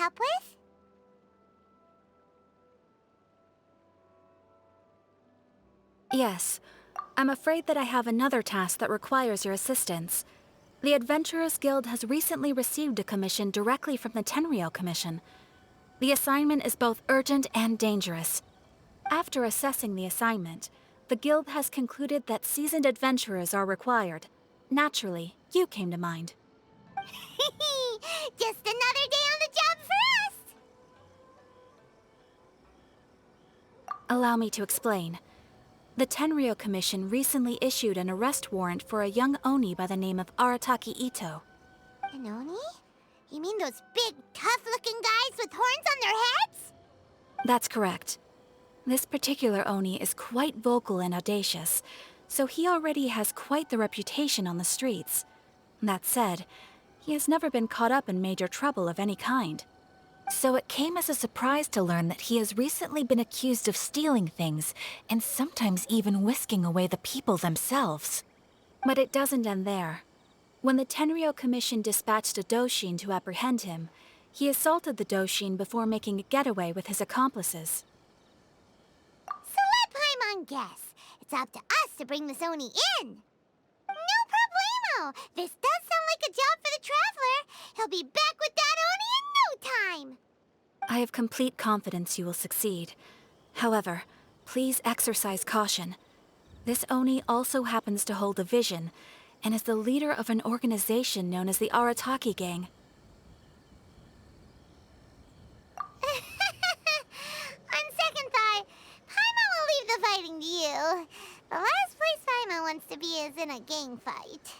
help with? Yes. I'm afraid that I have another task that requires your assistance. The Adventurers Guild has recently received a commission directly from the Tenryou Commission. The assignment is both urgent and dangerous. After assessing the assignment, the Guild has concluded that seasoned adventurers are required. Naturally, you came to mind. Just another day on the job for us! Allow me to explain. The Tenryou Commission recently issued an arrest warrant for a young Oni by the name of Arataki Ito. An Oni? You mean those big, tough-looking guys with horns on their heads? That's correct. This particular Oni is quite vocal and audacious, so he already has quite the reputation on the streets. That said, he has never been caught up in major trouble of any kind. So it came as a surprise to learn that he has recently been accused of stealing things, and sometimes even whisking away the people themselves. But it doesn't end there. When the Tenryou Commission dispatched a Doshin to apprehend him, he assaulted the Doshin before making a getaway with his accomplices. So let Paimon guess. It's up to us to bring this Oni in. No problemo! This does sound like a job for the Traveler. He'll be back with that Oni in no time! I have complete confidence you will succeed. However, please exercise caution. This Oni also happens to hold a vision, and is the leader of an organization known as the Arataki Gang. On second thought, Paimon will leave the fighting to you. The last place Paimon wants to be is in a gang fight.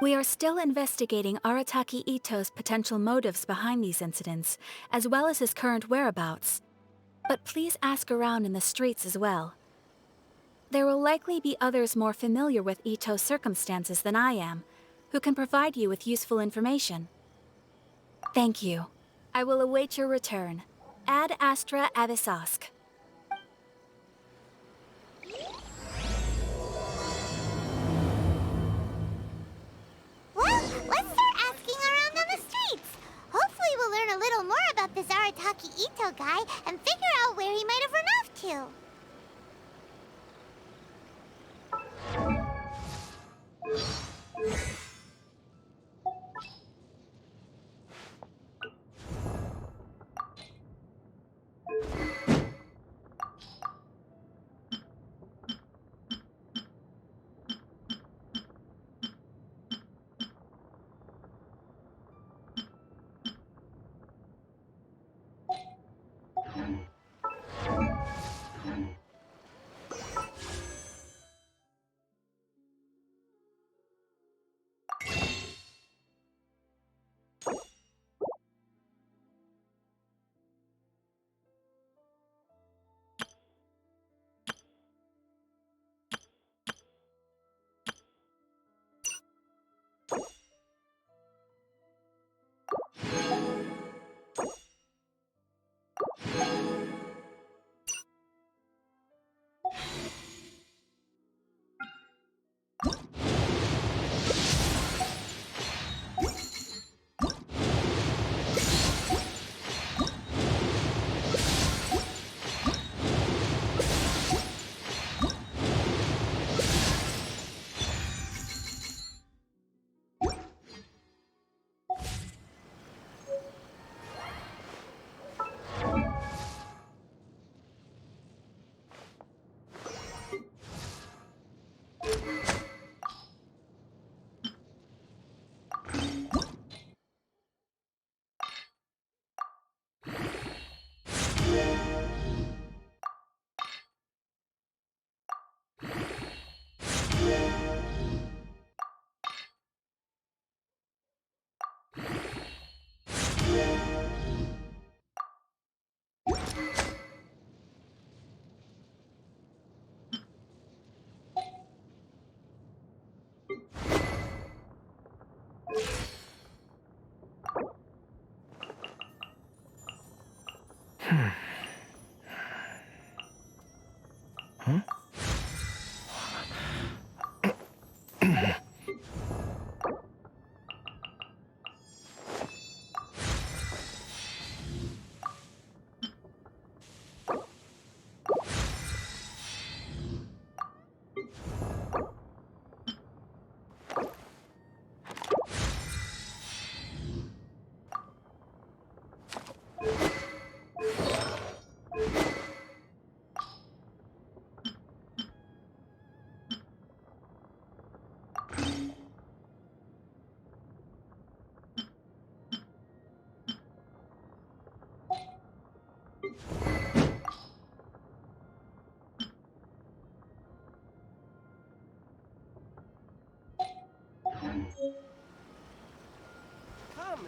We are still investigating Arataki Ito's potential motives behind these incidents, as well as his current whereabouts. But please ask around in the streets as well. There will likely be others more familiar with Ito's circumstances than I am, who can provide you with useful information. Thank you. I will await your return. Ad Astra Avisask. Well, let's start asking around on the streets. Hopefully we'll learn a little more about this Arataki Ito guy and figure out where he might have run off to.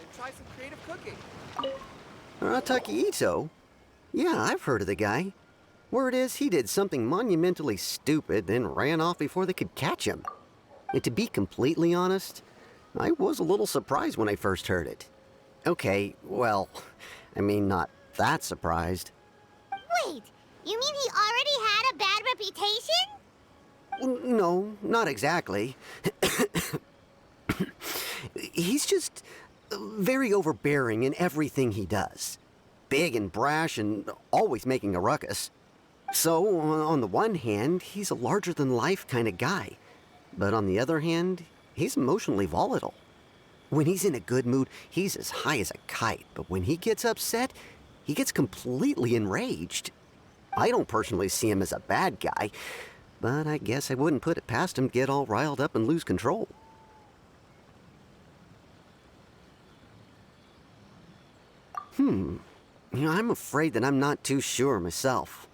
should try some creative cooking. Takeito? Yeah, I've heard of the guy. Word is he did something monumentally stupid, then ran off before they could catch him. And to be completely honest, I was a little surprised when I first heard it. Okay, well, I mean, not that surprised. Wait, you mean he already had a bad reputation? No, not exactly. He's just very overbearing in everything he does. Big and brash and always making a ruckus. So, on the one hand, he's a larger-than-life kind of guy. But on the other hand, he's emotionally volatile. When he's in a good mood, he's as high as a kite. But when he gets upset, he gets completely enraged. I don't personally see him as a bad guy, but I guess I wouldn't put it past him to get all riled up and lose control. I'm afraid that I'm not too sure myself.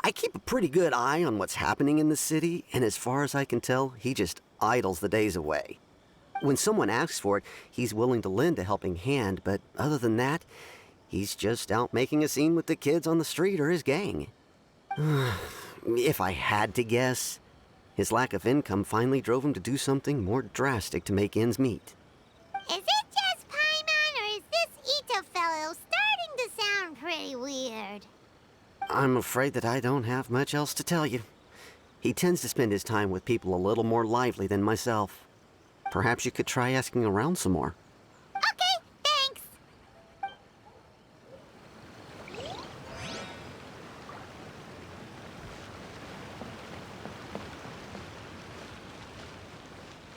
I keep a pretty good eye on what's happening in the city, and as far as I can tell, he just idles the days away. When someone asks for it, he's willing to lend a helping hand, but other than that, he's just out making a scene with the kids on the street or his gang. If I had to guess, his lack of income finally drove him to do something more drastic to make ends meet. Is it just Paimon, or is this Ito fellow starting to sound pretty weird? I'm afraid that I don't have much else to tell you. He tends to spend his time with people a little more lively than myself. Perhaps you could try asking around some more. Okay, thanks.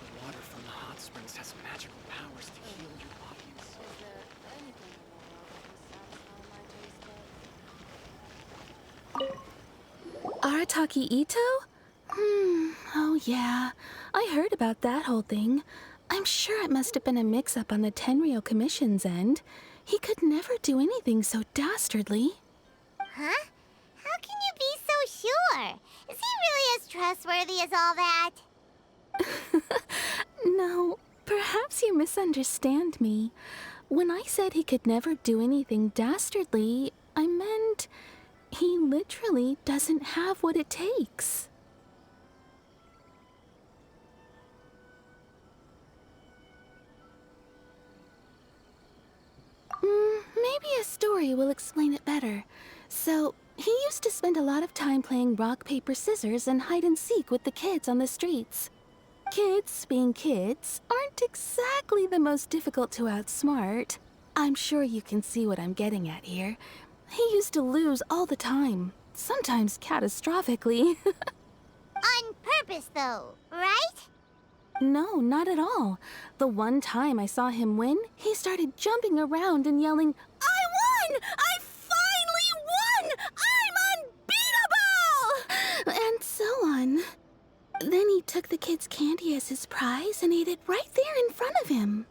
The water from the hot springs has magical powers to heal your bodies. Arataki Ito? Oh yeah. I heard about that whole thing. I'm sure it must have been a mix-up on the Tenryo Commission's end. He could never do anything so dastardly. Huh? How can you be so sure? Is he really as trustworthy as all that? No, perhaps you misunderstand me. When I said he could never do anything dastardly, I meant he literally doesn't have what it takes. Maybe a story will explain it better. So, he used to spend a lot of time playing rock, paper, scissors and hide and seek with the kids on the streets. Kids, being kids, aren't exactly the most difficult to outsmart. I'm sure you can see what I'm getting at here. He used to lose all the time, sometimes catastrophically. On purpose, though, right? No, not at all. The one time I saw him win, he started jumping around and yelling, "I won! I finally won! I'm unbeatable!" And so on. Then he took the kid's candy as his prize and ate it right there in front of him.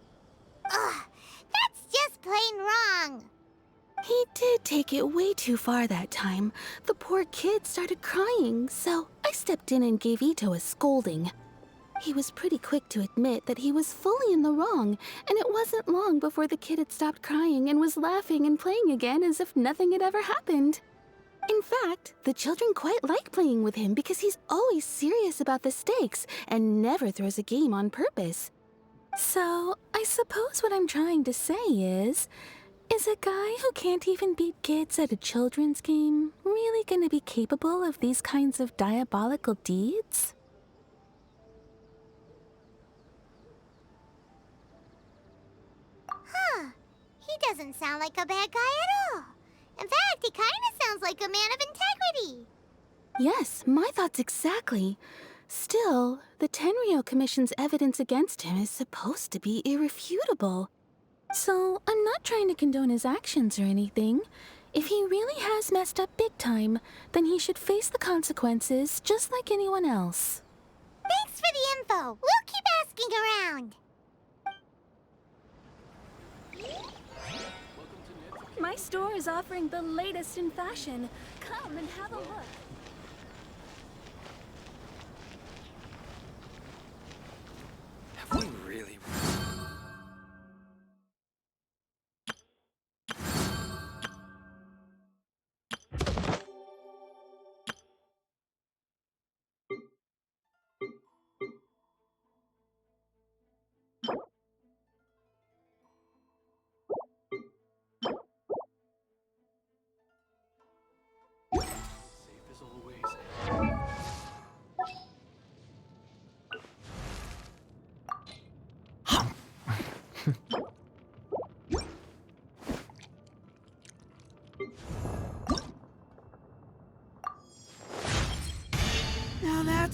Ugh, that's just plain wrong. He did take it way too far that time. The poor kid started crying, so I stepped in and gave Ito a scolding. He was pretty quick to admit that he was fully in the wrong, and it wasn't long before the kid had stopped crying and was laughing and playing again as if nothing had ever happened. In fact, the children quite like playing with him because he's always serious about the stakes and never throws a game on purpose. So, I suppose what I'm trying to say is a guy who can't even beat kids at a children's game really gonna be capable of these kinds of diabolical deeds? Huh. He doesn't sound like a bad guy at all. In fact, he kind of sounds like a man of integrity. Yes, my thoughts exactly. Still, the Tenryo Commission's evidence against him is supposed to be irrefutable. So, I'm not trying to condone his actions or anything. If he really has messed up big time, then he should face the consequences just like anyone else. Thanks for the info. We'll keep asking around. My store is offering the latest in fashion. Come and have a look. Have we really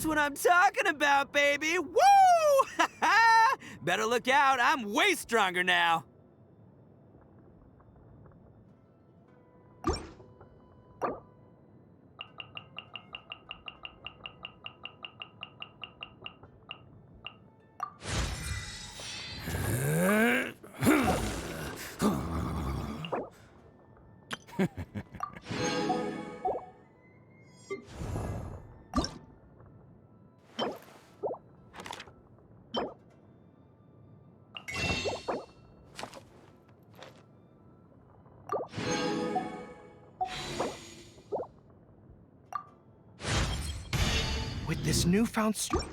That's what I'm talking about, baby! Woo! Better look out, I'm way stronger now. With this newfound strength.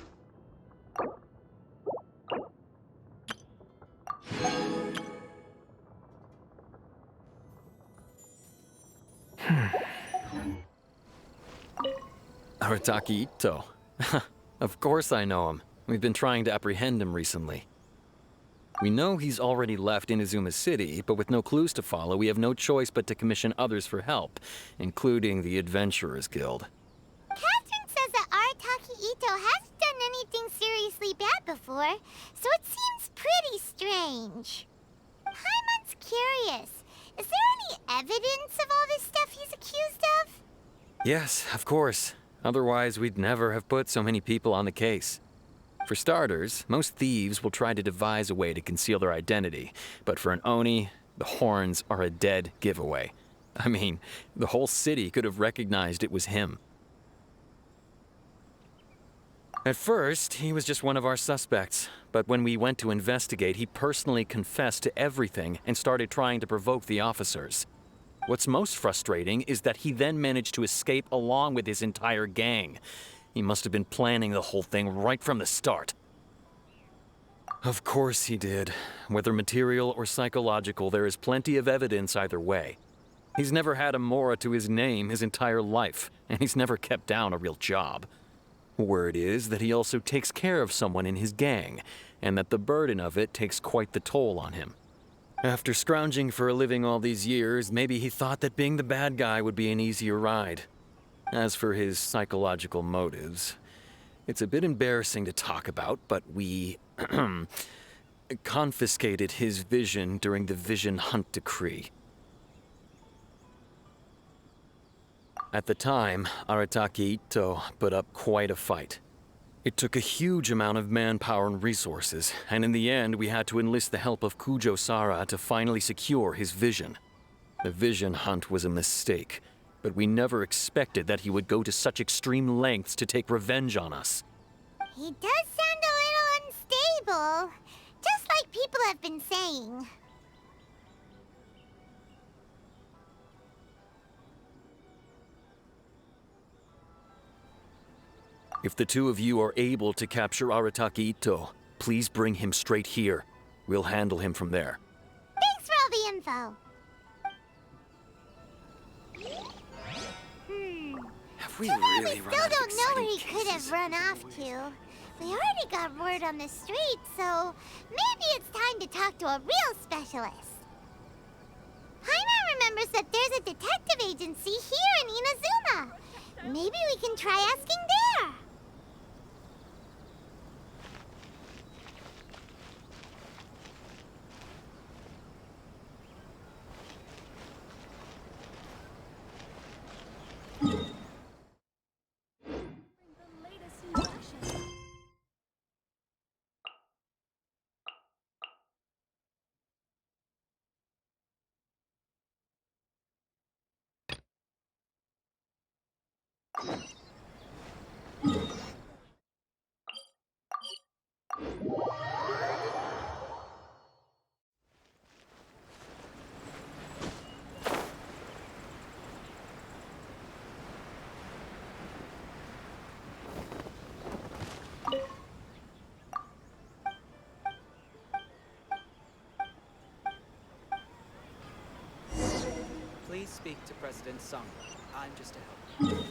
Arataki Ito. Of course I know him. We've been trying to apprehend him recently. We know he's already left Inazuma City, but with no clues to follow, we have no choice but to commission others for help, including the Adventurers Guild. Catherine says that Arataki Ito hasn't done anything seriously bad before, so it seems pretty strange. Paimon's curious. Is there any evidence of all this stuff he's accused of? Yes, of course. Otherwise, we'd never have put so many people on the case. For starters, most thieves will try to devise a way to conceal their identity, but for an Oni, the horns are a dead giveaway. I mean, the whole city could have recognized it was him. At first, he was just one of our suspects, but when we went to investigate, he personally confessed to everything and started trying to provoke the officers. What's most frustrating is that he then managed to escape along with his entire gang. He must have been planning the whole thing right from the start. Of course he did. Whether material or psychological, there is plenty of evidence either way. He's never had a Mora to his name his entire life, and he's never kept down a real job. Word is that he also takes care of someone in his gang, and that the burden of it takes quite the toll on him. After scrounging for a living all these years, maybe he thought that being the bad guy would be an easier ride. As for his psychological motives, it's a bit embarrassing to talk about, but we confiscated his vision during the Vision Hunt Decree. At the time, Arataki Ito put up quite a fight. It took a huge amount of manpower and resources, and in the end we had to enlist the help of Kujo Sara to finally secure his vision. The Vision Hunt was a mistake, but we never expected that he would go to such extreme lengths to take revenge on us. He does sound a little unstable, just like people have been saying. If the two of you are able to capture Arataki Ito, please bring him straight here. We'll handle him from there. Thanks for all the info. Have we Too bad really we run still out of don't know where he exciting could have cases? run off to. We already got word on the street, so maybe it's time to talk to a real specialist. Paimon remembers that there's a detective agency here in Inazuma. Maybe we can try asking there. Please speak to President Sung. I'm just a helper.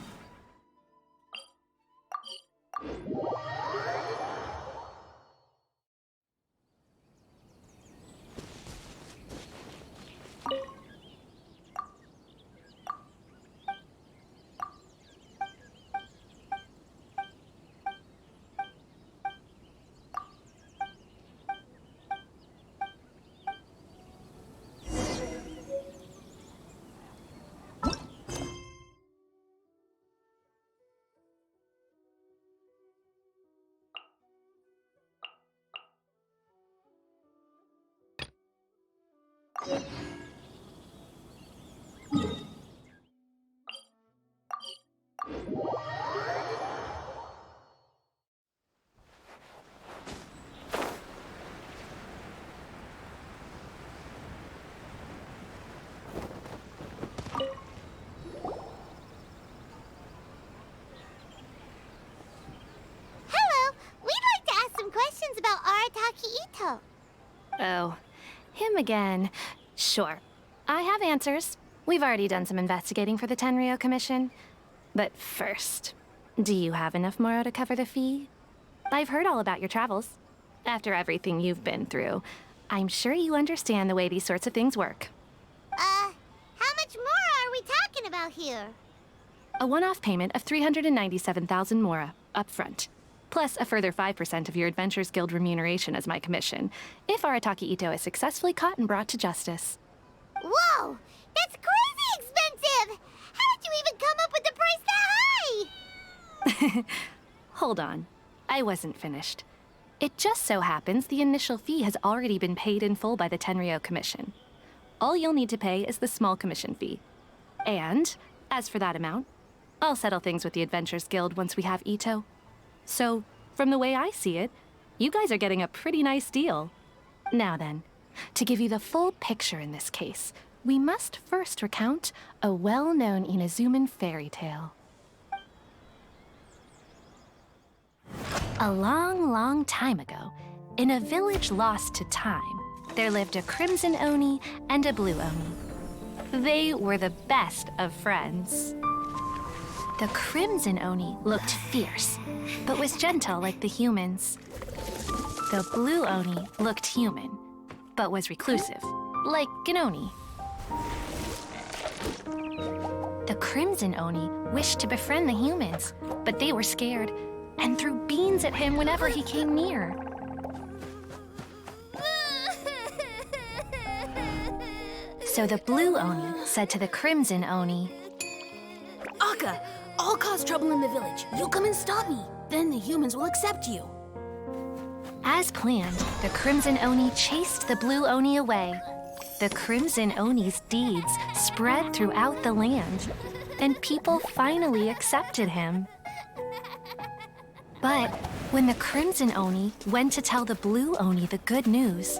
Hello, we'd like to ask some questions about Arataki Ito. Oh, him again. Sure. I have answers. We've already done some investigating for the Tenryo Commission. But first, do you have enough Moro to cover the fee? I've heard all about your travels. After everything you've been through, I'm sure you understand the way these sorts of things work. How much more are we talking about here? A one-off payment of 397,000 Mora, up front. Plus a further 5% of your Adventures Guild remuneration as my commission, if Arataki Ito is successfully caught and brought to justice. Whoa! That's crazy expensive! How did you even come up with the price that high? Hold on. I wasn't finished. It just so happens the initial fee has already been paid in full by the Tenryo Commission. All you'll need to pay is the small commission fee. And, as for that amount, I'll settle things with the Adventures Guild once we have Ito. So, from the way I see it, you guys are getting a pretty nice deal. Now then, to give you the full picture in this case, we must first recount a well-known Inazuman fairy tale. A long, long time ago, in a village lost to time, there lived a crimson Oni and a blue Oni. They were the best of friends. The crimson Oni looked fierce, but was gentle like the humans. The blue Oni looked human, but was reclusive, like an Oni. The crimson Oni wished to befriend the humans, but they were scared and threw beans at him whenever he came near. So the blue Oni said to the crimson Oni, Akka, I'll cause trouble in the village. You come and stop me. Then the humans will accept you. As planned, the crimson Oni chased the blue Oni away. The crimson Oni's deeds spread throughout the land, and people finally accepted him. But when the crimson Oni went to tell the blue Oni the good news,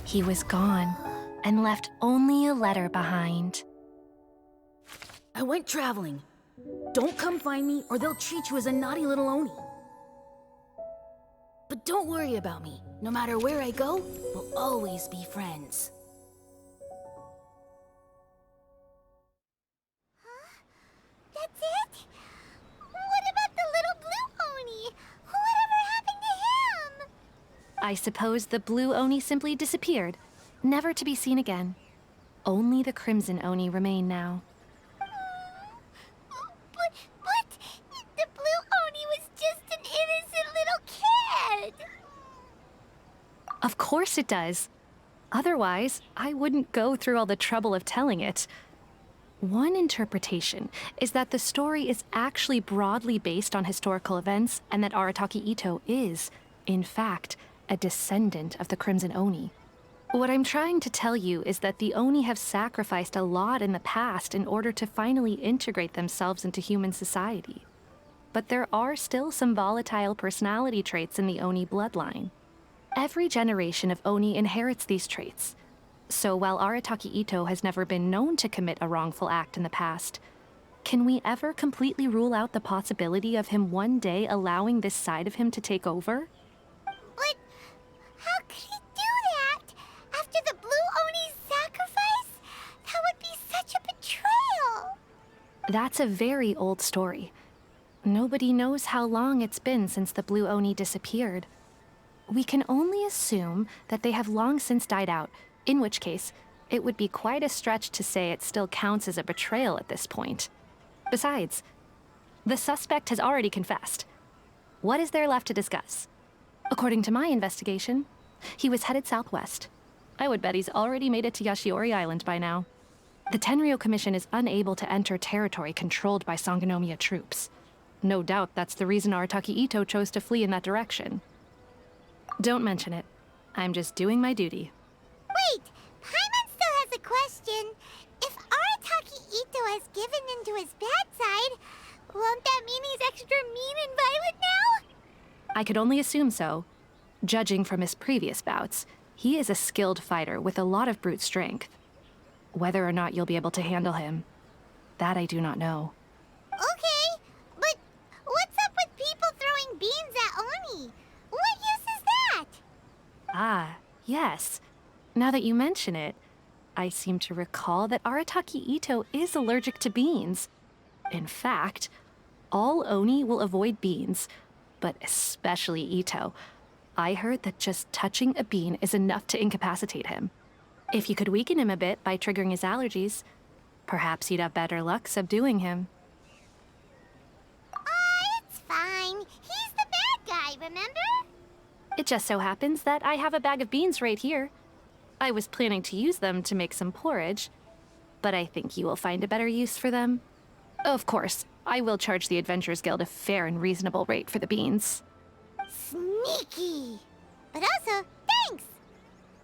he was gone and left only a letter behind. I went traveling. Don't come find me or they'll treat you as a naughty little Oni. But don't worry about me. No matter where I go, we'll always be friends. That's it? What about the little blue Oni? Whatever happened to him? I suppose the blue Oni simply disappeared, never to be seen again. Only the crimson Oni remain now. But the blue Oni was just an innocent little kid. Of course it does. Otherwise, I wouldn't go through all the trouble of telling it. One interpretation is that the story is actually broadly based on historical events and that Arataki Ito is, in fact, a descendant of the Crimson Oni. What I'm trying to tell you is that the Oni have sacrificed a lot in the past in order to finally integrate themselves into human society. But there are still some volatile personality traits in the Oni bloodline. Every generation of Oni inherits these traits. So while Arataki Ito has never been known to commit a wrongful act in the past, can we ever completely rule out the possibility of him one day allowing this side of him to take over? But how could he do that? After the blue Oni's sacrifice? That would be such a betrayal. That's a very old story. Nobody knows how long it's been since the blue Oni disappeared. We can only assume that they have long since died out, in which case, it would be quite a stretch to say it still counts as a betrayal at this point. Besides, the suspect has already confessed. What is there left to discuss? According to my investigation, he was headed southwest. I would bet he's already made it to Yashiori Island by now. The Tenryo Commission is unable to enter territory controlled by Sangonomiya troops. No doubt that's the reason Arataki Ito chose to flee in that direction. Don't mention it. I'm just doing my duty. Wait, Paimon still question. If Arataki Ito has given into his bad side, won't that mean he's extra mean and violent now? I could only assume so. Judging from his previous bouts, he is a skilled fighter with a lot of brute strength. Whether or not you'll be able to handle him, that I do not know. Okay, but what's up with people throwing beans at Oni? What use is that? Ah, yes. Now that you mention it, I seem to recall that Arataki Ito is allergic to beans. In fact, all Oni will avoid beans, but especially Ito. I heard that just touching a bean is enough to incapacitate him. If you could weaken him a bit by triggering his allergies, perhaps you'd have better luck subduing him. It's fine. He's the bad guy, remember? It just so happens that I have a bag of beans right here. I was planning to use them to make some porridge, but I think you will find a better use for them. Of course, I will charge the Adventurers Guild a fair and reasonable rate for the beans. Sneaky. But also, thanks.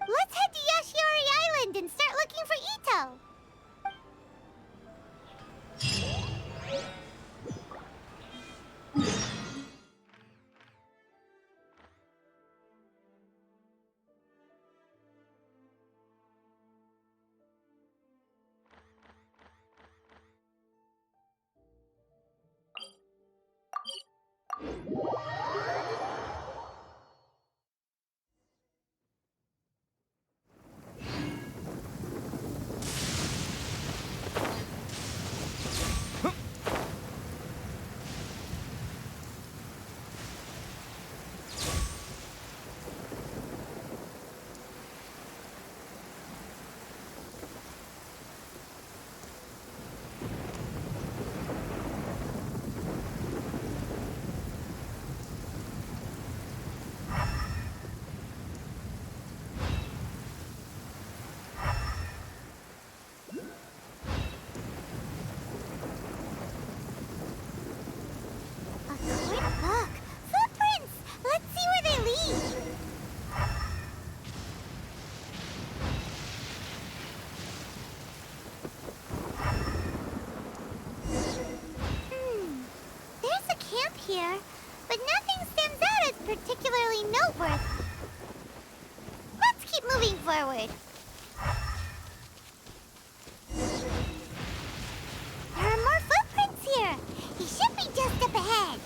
Let's head to Yashiori Island and start looking for Ito. Look, footprints! Let's see where they lead. There's a camp here, but nothing stands out as particularly noteworthy. Let's keep moving forward. There are more footprints here. He should be just up ahead.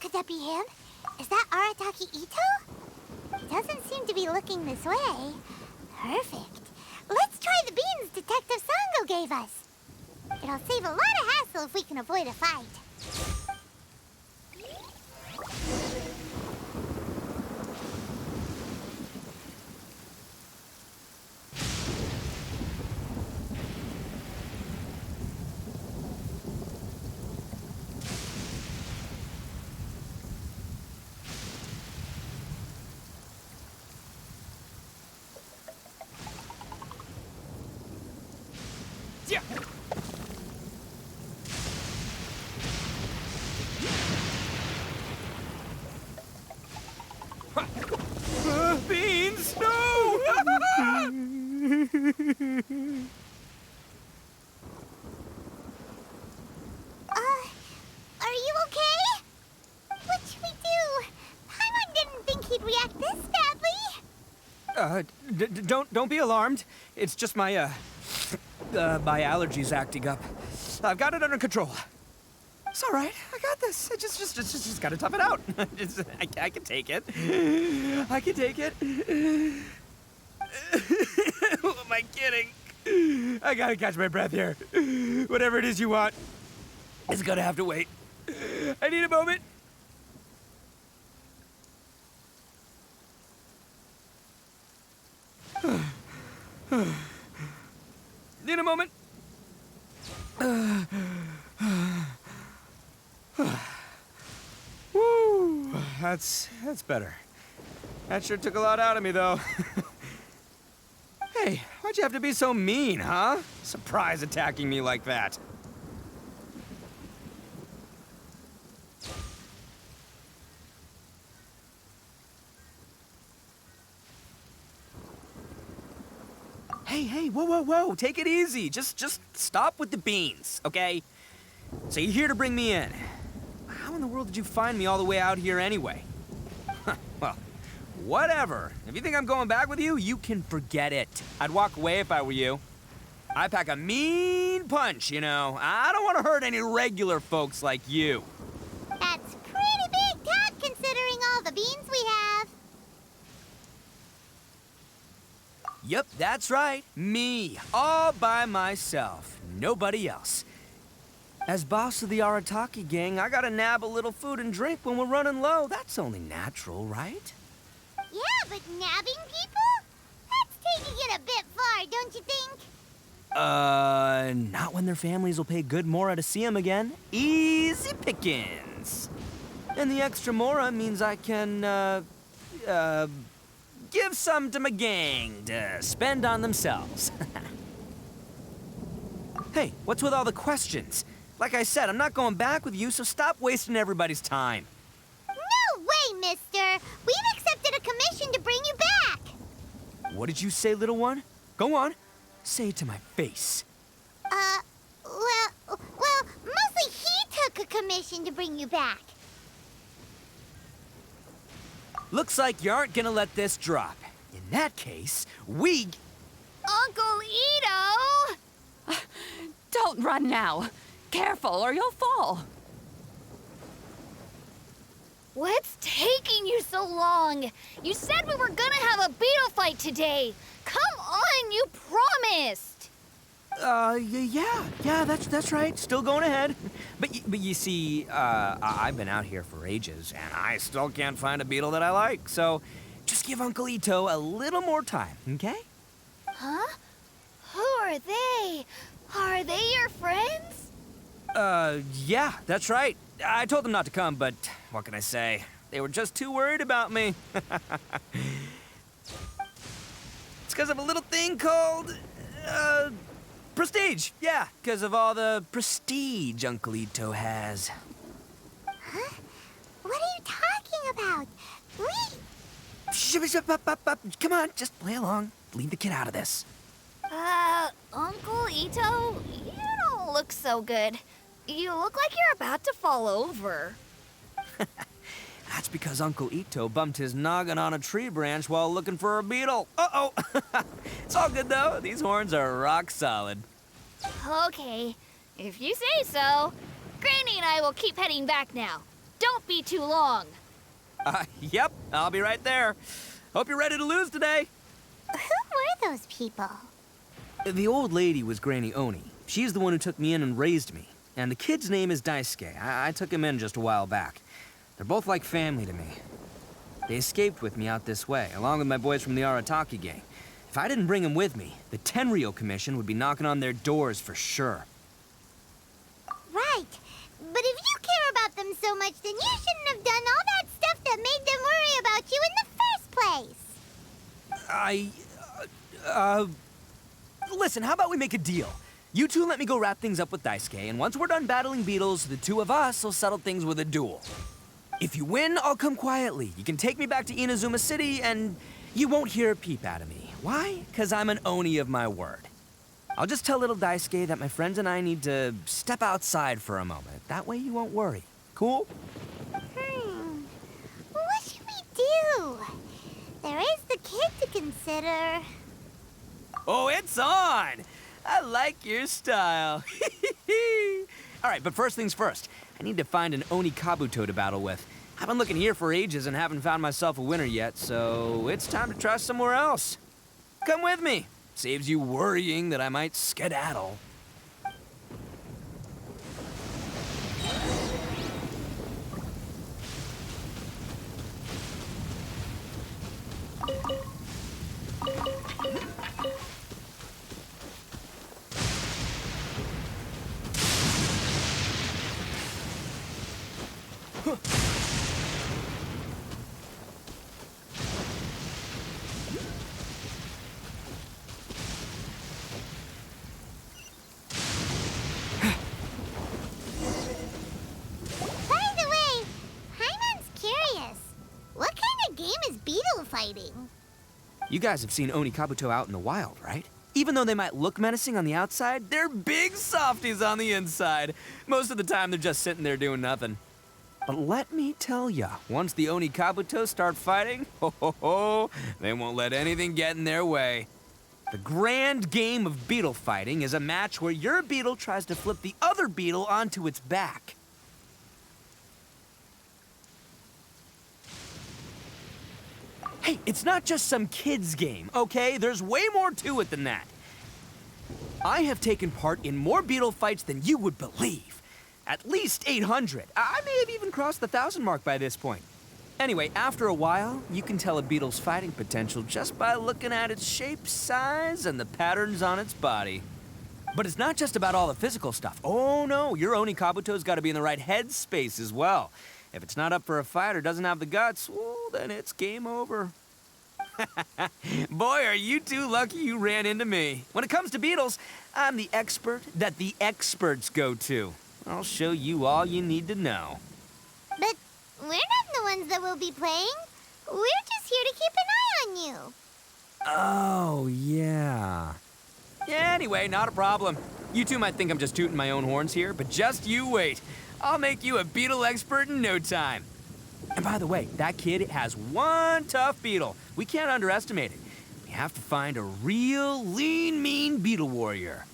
Could that be him? Is that Arataki Ito? He doesn't seem to be looking this way. Perfect. Let's try the beans Detective Sango gave us. It'll save a lot of hassle if we can avoid a fight. Yeah. Beans! No! Are you okay? What should we do? Paimon didn't think he'd react this badly. Don't be alarmed. It's just my allergies acting up. I've got it under control. It's all right. I got this. I just gotta tough it out. I can take it. I can take it. Who am I kidding? I gotta catch my breath here. Whatever it is you want, it's gonna have to wait. I need a moment. Need a moment. Woo, that's better. That sure took a lot out of me, though. Hey, why'd you have to be so mean, huh? Surprise attacking me like that. Hey, whoa, take it easy. Just stop with the beans, okay? So you're here to bring me in. How in the world did you find me all the way out here anyway? Well, whatever. If you think I'm going back with you, you can forget it. I'd walk away if I were you. I pack a mean punch, you know. I don't want to hurt any regular folks like you. That's pretty big talk considering all the beans we have. Yep, that's right. Me, all by myself. Nobody else. As boss of the Arataki gang, I gotta nab a little food and drink when we're running low. That's only natural, right? Yeah, but nabbing people? That's taking it a bit far, don't you think? Not when their families will pay good mora to see them again. Easy pickings. And the extra mora means I can, give some to my gang to spend on themselves. Hey, what's with all the questions? Like I said, I'm not going back with you, so stop wasting everybody's time. No way, mister! We've accepted a commission to bring you back! What did you say, little one? Go on. Say it to my face. Well, mostly he took a commission to bring you back. Looks like you aren't gonna let this drop. In that case, we... Uncle Ito! Don't run now. Careful or you'll fall. What's taking you so long? You said we were gonna have a beetle fight today. Come on, you promised. Yeah, that's right. Still going ahead. But you see, I've been out here for ages, and I still can't find a beetle that I like. So, just give Uncle Ito a little more time, okay? Huh? Who are they? Are they your friends? Yeah, that's right. I told them not to come, but what can I say? They were just too worried about me. It's because of a little thing called, prestige. Yeah, because of all the prestige Uncle Ito has. Huh? What are you talking about? Come on, just play along. Leave the kid out of this. Uncle Ito, you don't look so good. You look like you're about to fall over. That's because Uncle Ito bumped his noggin on a tree branch while looking for a beetle. Uh-oh. It's all good, though. These horns are rock solid. Okay, if you say so. Granny and I will keep heading back now. Don't be too long. Yep, I'll be right there. Hope you're ready to lose today. Who were those people? The old lady was Granny Oni. She's the one who took me in and raised me. And the kid's name is Daisuke. I took him in just a while back. They're both like family to me. They escaped with me out this way, along with my boys from the Arataki gang. If I didn't bring them with me, the Tenryou Commission would be knocking on their doors for sure. Right. But if you care about them so much, then you shouldn't have done all that stuff that made them worry about you in the first place. Listen, how about we make a deal? You two let me go wrap things up with Daisuke, and once we're done battling beetles, the two of us will settle things with a duel. If you win, I'll come quietly. You can take me back to Inazuma City, and you won't hear a peep out of me. Why? Because I'm an Oni of my word. I'll just tell little Daisuke that my friends and I need to step outside for a moment. That way you won't worry. Cool? What should we do? There is the kid to consider. Oh, it's on! I like your style. All right, but first things first. I need to find an Oni Kabuto to battle with. I've been looking here for ages and haven't found myself a winner yet, so it's time to try somewhere else. Come with me. Saves you worrying that I might skedaddle. fighting. You guys have seen Oni Kabuto out in the wild, right? Even though they might look menacing on the outside, they're big softies on the inside. Most of the time, they're just sitting there doing nothing. But let me tell ya, once the Oni Kabuto start fighting, they won't let anything get in their way. The grand game of beetle fighting is a match where your beetle tries to flip the other beetle onto its back. Hey, it's not just some kid's game, okay? There's way more to it than that. I have taken part in more beetle fights than you would believe. At least 800. I may have even crossed the 1,000 mark by this point. Anyway, after a while, you can tell a beetle's fighting potential just by looking at its shape, size, and the patterns on its body. But it's not just about all the physical stuff. Oh no, your Oni Kabuto's got to be in the right headspace as well. If it's not up for a fight or doesn't have the guts, well, then it's game over. Boy, are you two lucky you ran into me. When it comes to beetles, I'm the expert that the experts go to. I'll show you all you need to know. But we're not the ones that will be playing. We're just here to keep an eye on you. Oh, yeah. Anyway, not a problem. You two might think I'm just tooting my own horns here, but just you wait. I'll make you a beetle expert in no time. And by the way, that kid has one tough beetle. We can't underestimate it. We have to find a real lean, mean beetle warrior.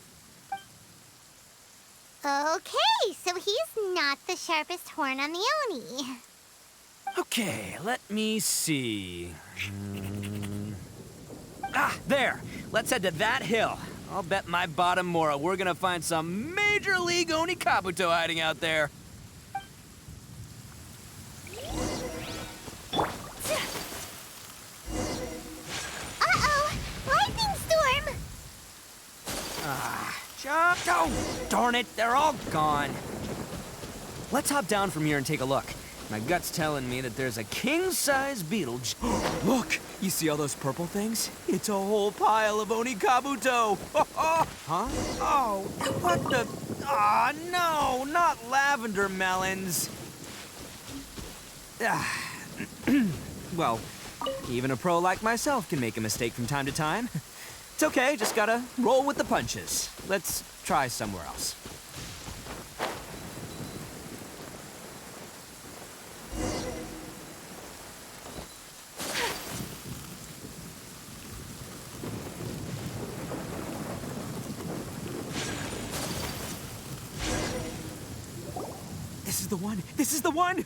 Okay, so he's not the sharpest horn on the Oni. Okay, let me see. Ah, there. Let's head to that hill. I'll bet my bottom Mora we're gonna find some major league Oni Kabuto hiding out there. Uh-oh! Lightning storm! Oh, darn it, they're all gone. Let's hop down from here and take a look. My gut's telling me that there's a king-size beetle. Look, you see all those purple things? It's a whole pile of Oni Kabuto. Huh? Oh, what the? Ah, no, not lavender melons. Well, even a pro like myself can make a mistake from time to time. It's okay, just gotta roll with the punches. Let's try somewhere else. This is the one! This is the one!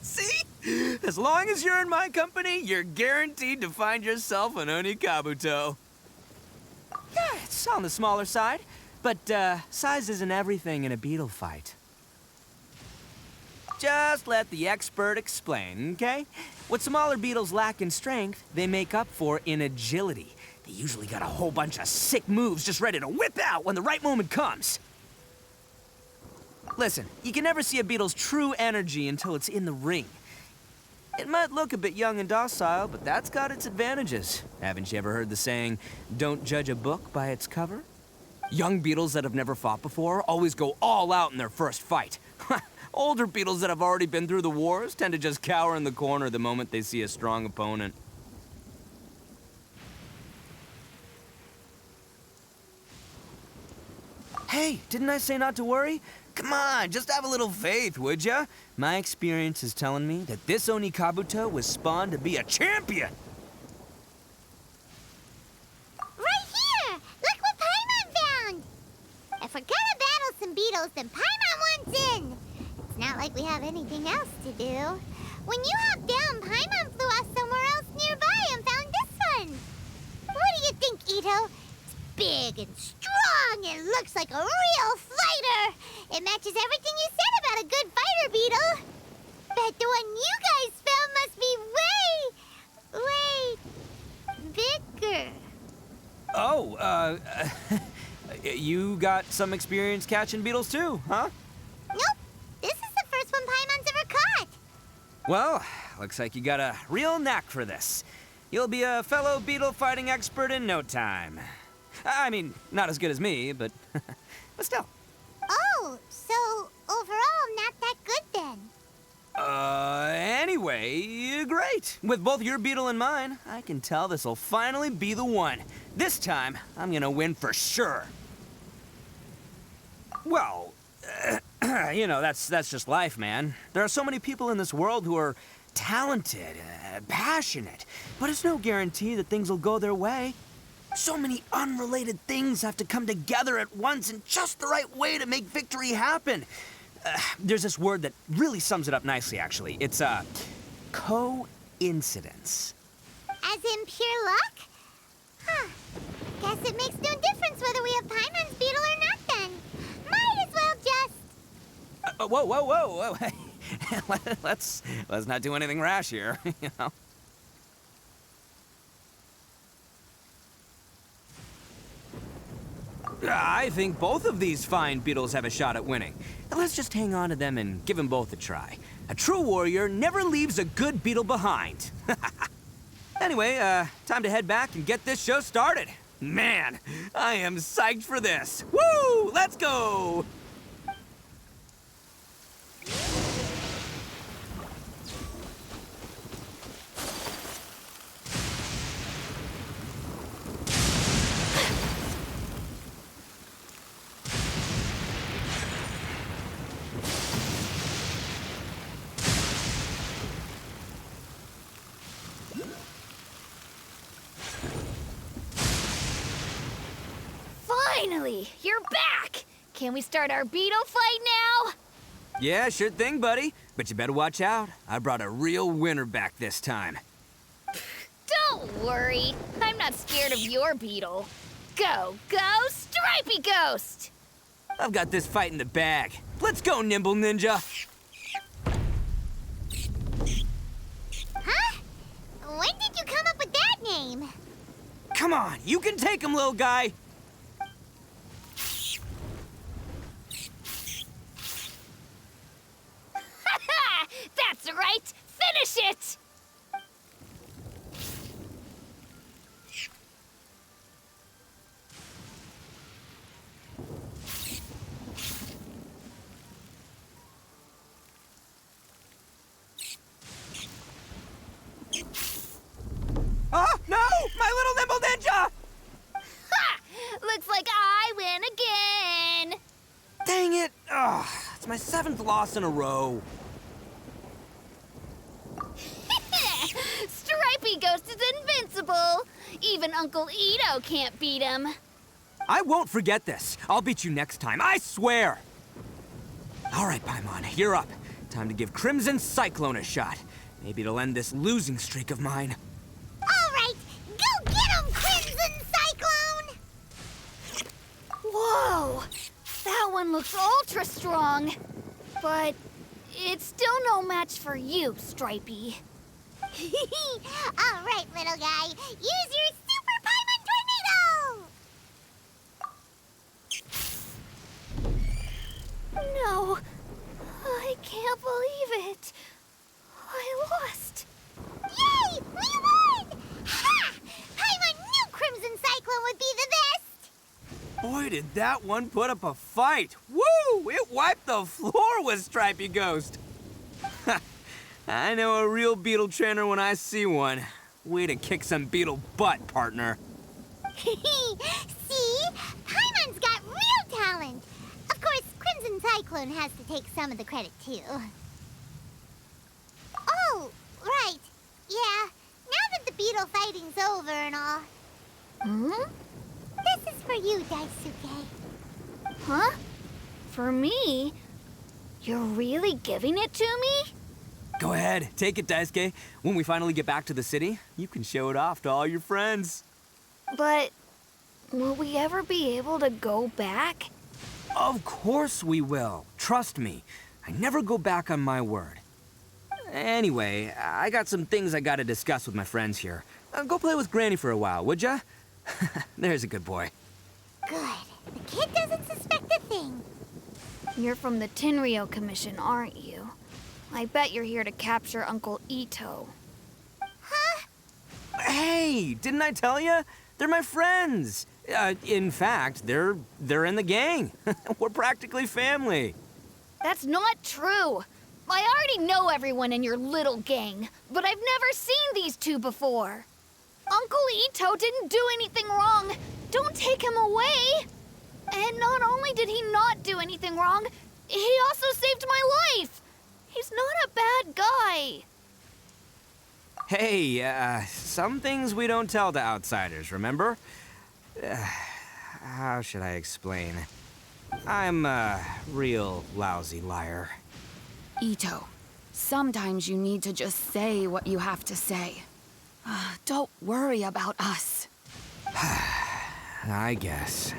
See? As long as you're in my company, you're guaranteed to find yourself an Oni Kabuto. Yeah, it's on the smaller side, but size isn't everything in a beetle fight. Just let the expert explain, okay? What smaller beetles lack in strength, they make up for in agility. They usually got a whole bunch of sick moves just ready to whip out when the right moment comes. Listen, you can never see a beetle's true energy until it's in the ring. It might look a bit young and docile, but that's got its advantages. Haven't you ever heard the saying, don't judge a book by its cover? Young beetles that have never fought before always go all out in their first fight. Older beetles that have already been through the wars tend to just cower in the corner the moment they see a strong opponent. Hey, didn't I say not to worry? Come on, just have a little faith, would ya? My experience is telling me that this Oni Kabuto was spawned to be a champion. Right here! Look what Paimon found! If we're gonna battle some beetles, then Paimon wants in. It's not like we have anything else to do. When you hopped down, Paimon flew off somewhere else nearby and found this one. What do you think, Ito? It's big and strong and looks like a real fighter. It matches everything you said about a good fighter beetle. Bet the one you guys found must be way bigger. Oh, you got some experience catching beetles too, huh? Nope. This is the first one Paimon's ever caught. Well, looks like you got a real knack for this. You'll be a fellow beetle fighting expert in no time. I mean, not as good as me, but still. Oh, so overall not that good then. Anyway, great. With both your beetle and mine, I can tell this'll finally be the one. This time, I'm gonna win for sure. Well, you know, that's just life, man. There are so many people in this world who are talented, passionate, but it's no guarantee that things will go their way. So many unrelated things have to come together at once in just the right way to make victory happen. There's this word that really sums it up nicely, actually. It's, coincidence. As in pure luck? Huh. Guess it makes no difference whether we have Paimon's beetle or not then. Might as well just... Whoa. let's not do anything rash here, you know? I think both of these fine beetles have a shot at winning. Let's just hang on to them and give them both a try. A true warrior never leaves a good beetle behind. Anyway, time to head back and get this show started. Man, I am psyched for this. Woo! Let's go! Finally, you're back! Can we start our beetle fight now? Yeah, sure thing, buddy. But you better watch out. I brought a real winner back this time. Don't worry, I'm not scared of your beetle. Go, Stripey Ghost! I've got this fight in the bag. Let's go, Nimble Ninja. Huh? When did you come up with that name? Come on, you can take him, little guy. That's right! Finish it! Oh, no! My little Nimble Ninja! Ha! Looks like I win again! Dang it! Ugh, it's my 7th loss in a row. Stripey Ghost is invincible! Even Uncle Ito can't beat him. I won't forget this. I'll beat you next time, I swear! All right, Paimon, you're up. Time to give Crimson Cyclone a shot. Maybe it'll end this losing streak of mine. All right, go get him, Crimson Cyclone! Whoa! That one looks ultra strong. But it's still no match for you, Stripey. All right, little guy, use your Super Paimon Tornado! No, I can't believe it. I lost. Yay! We won! Ha! Paimon knew Crimson Cyclone would be the best! Boy, did that one put up a fight. Woo! It wiped the floor with Stripey Ghost. I know a real beetle trainer when I see one. Way to kick some beetle butt, partner. See? Paimon's got real talent. Of course, Crimson Cyclone has to take some of the credit, too. Oh, right. Yeah, now that the beetle fighting's over and all. Hmm? This is for you, Daisuke. Huh? For me? You're really giving it to me? Go ahead, take it, Daisuke. When we finally get back to the city, you can show it off to all your friends. But will we ever be able to go back? Of course we will. Trust me. I never go back on my word. Anyway, I got some things I gotta discuss with my friends here. Go play with Granny for a while, would ya? There's a good boy. Good. The kid doesn't suspect a thing. You're from the Tenryou Commission, aren't you? I bet you're here to capture Uncle Ito. Huh? Hey, didn't I tell ya? They're my friends. In fact, they're in the gang. We're practically family. That's not true. I already know everyone in your little gang, but I've never seen these two before. Uncle Ito didn't do anything wrong. Don't take him away. And not only did he not do anything wrong, he also saved my life. He's not a bad guy. Hey, some things we don't tell to outsiders, remember? How should I explain? I'm a real lousy liar. Ito, sometimes you need to just say what you have to say. Don't worry about us. I guess.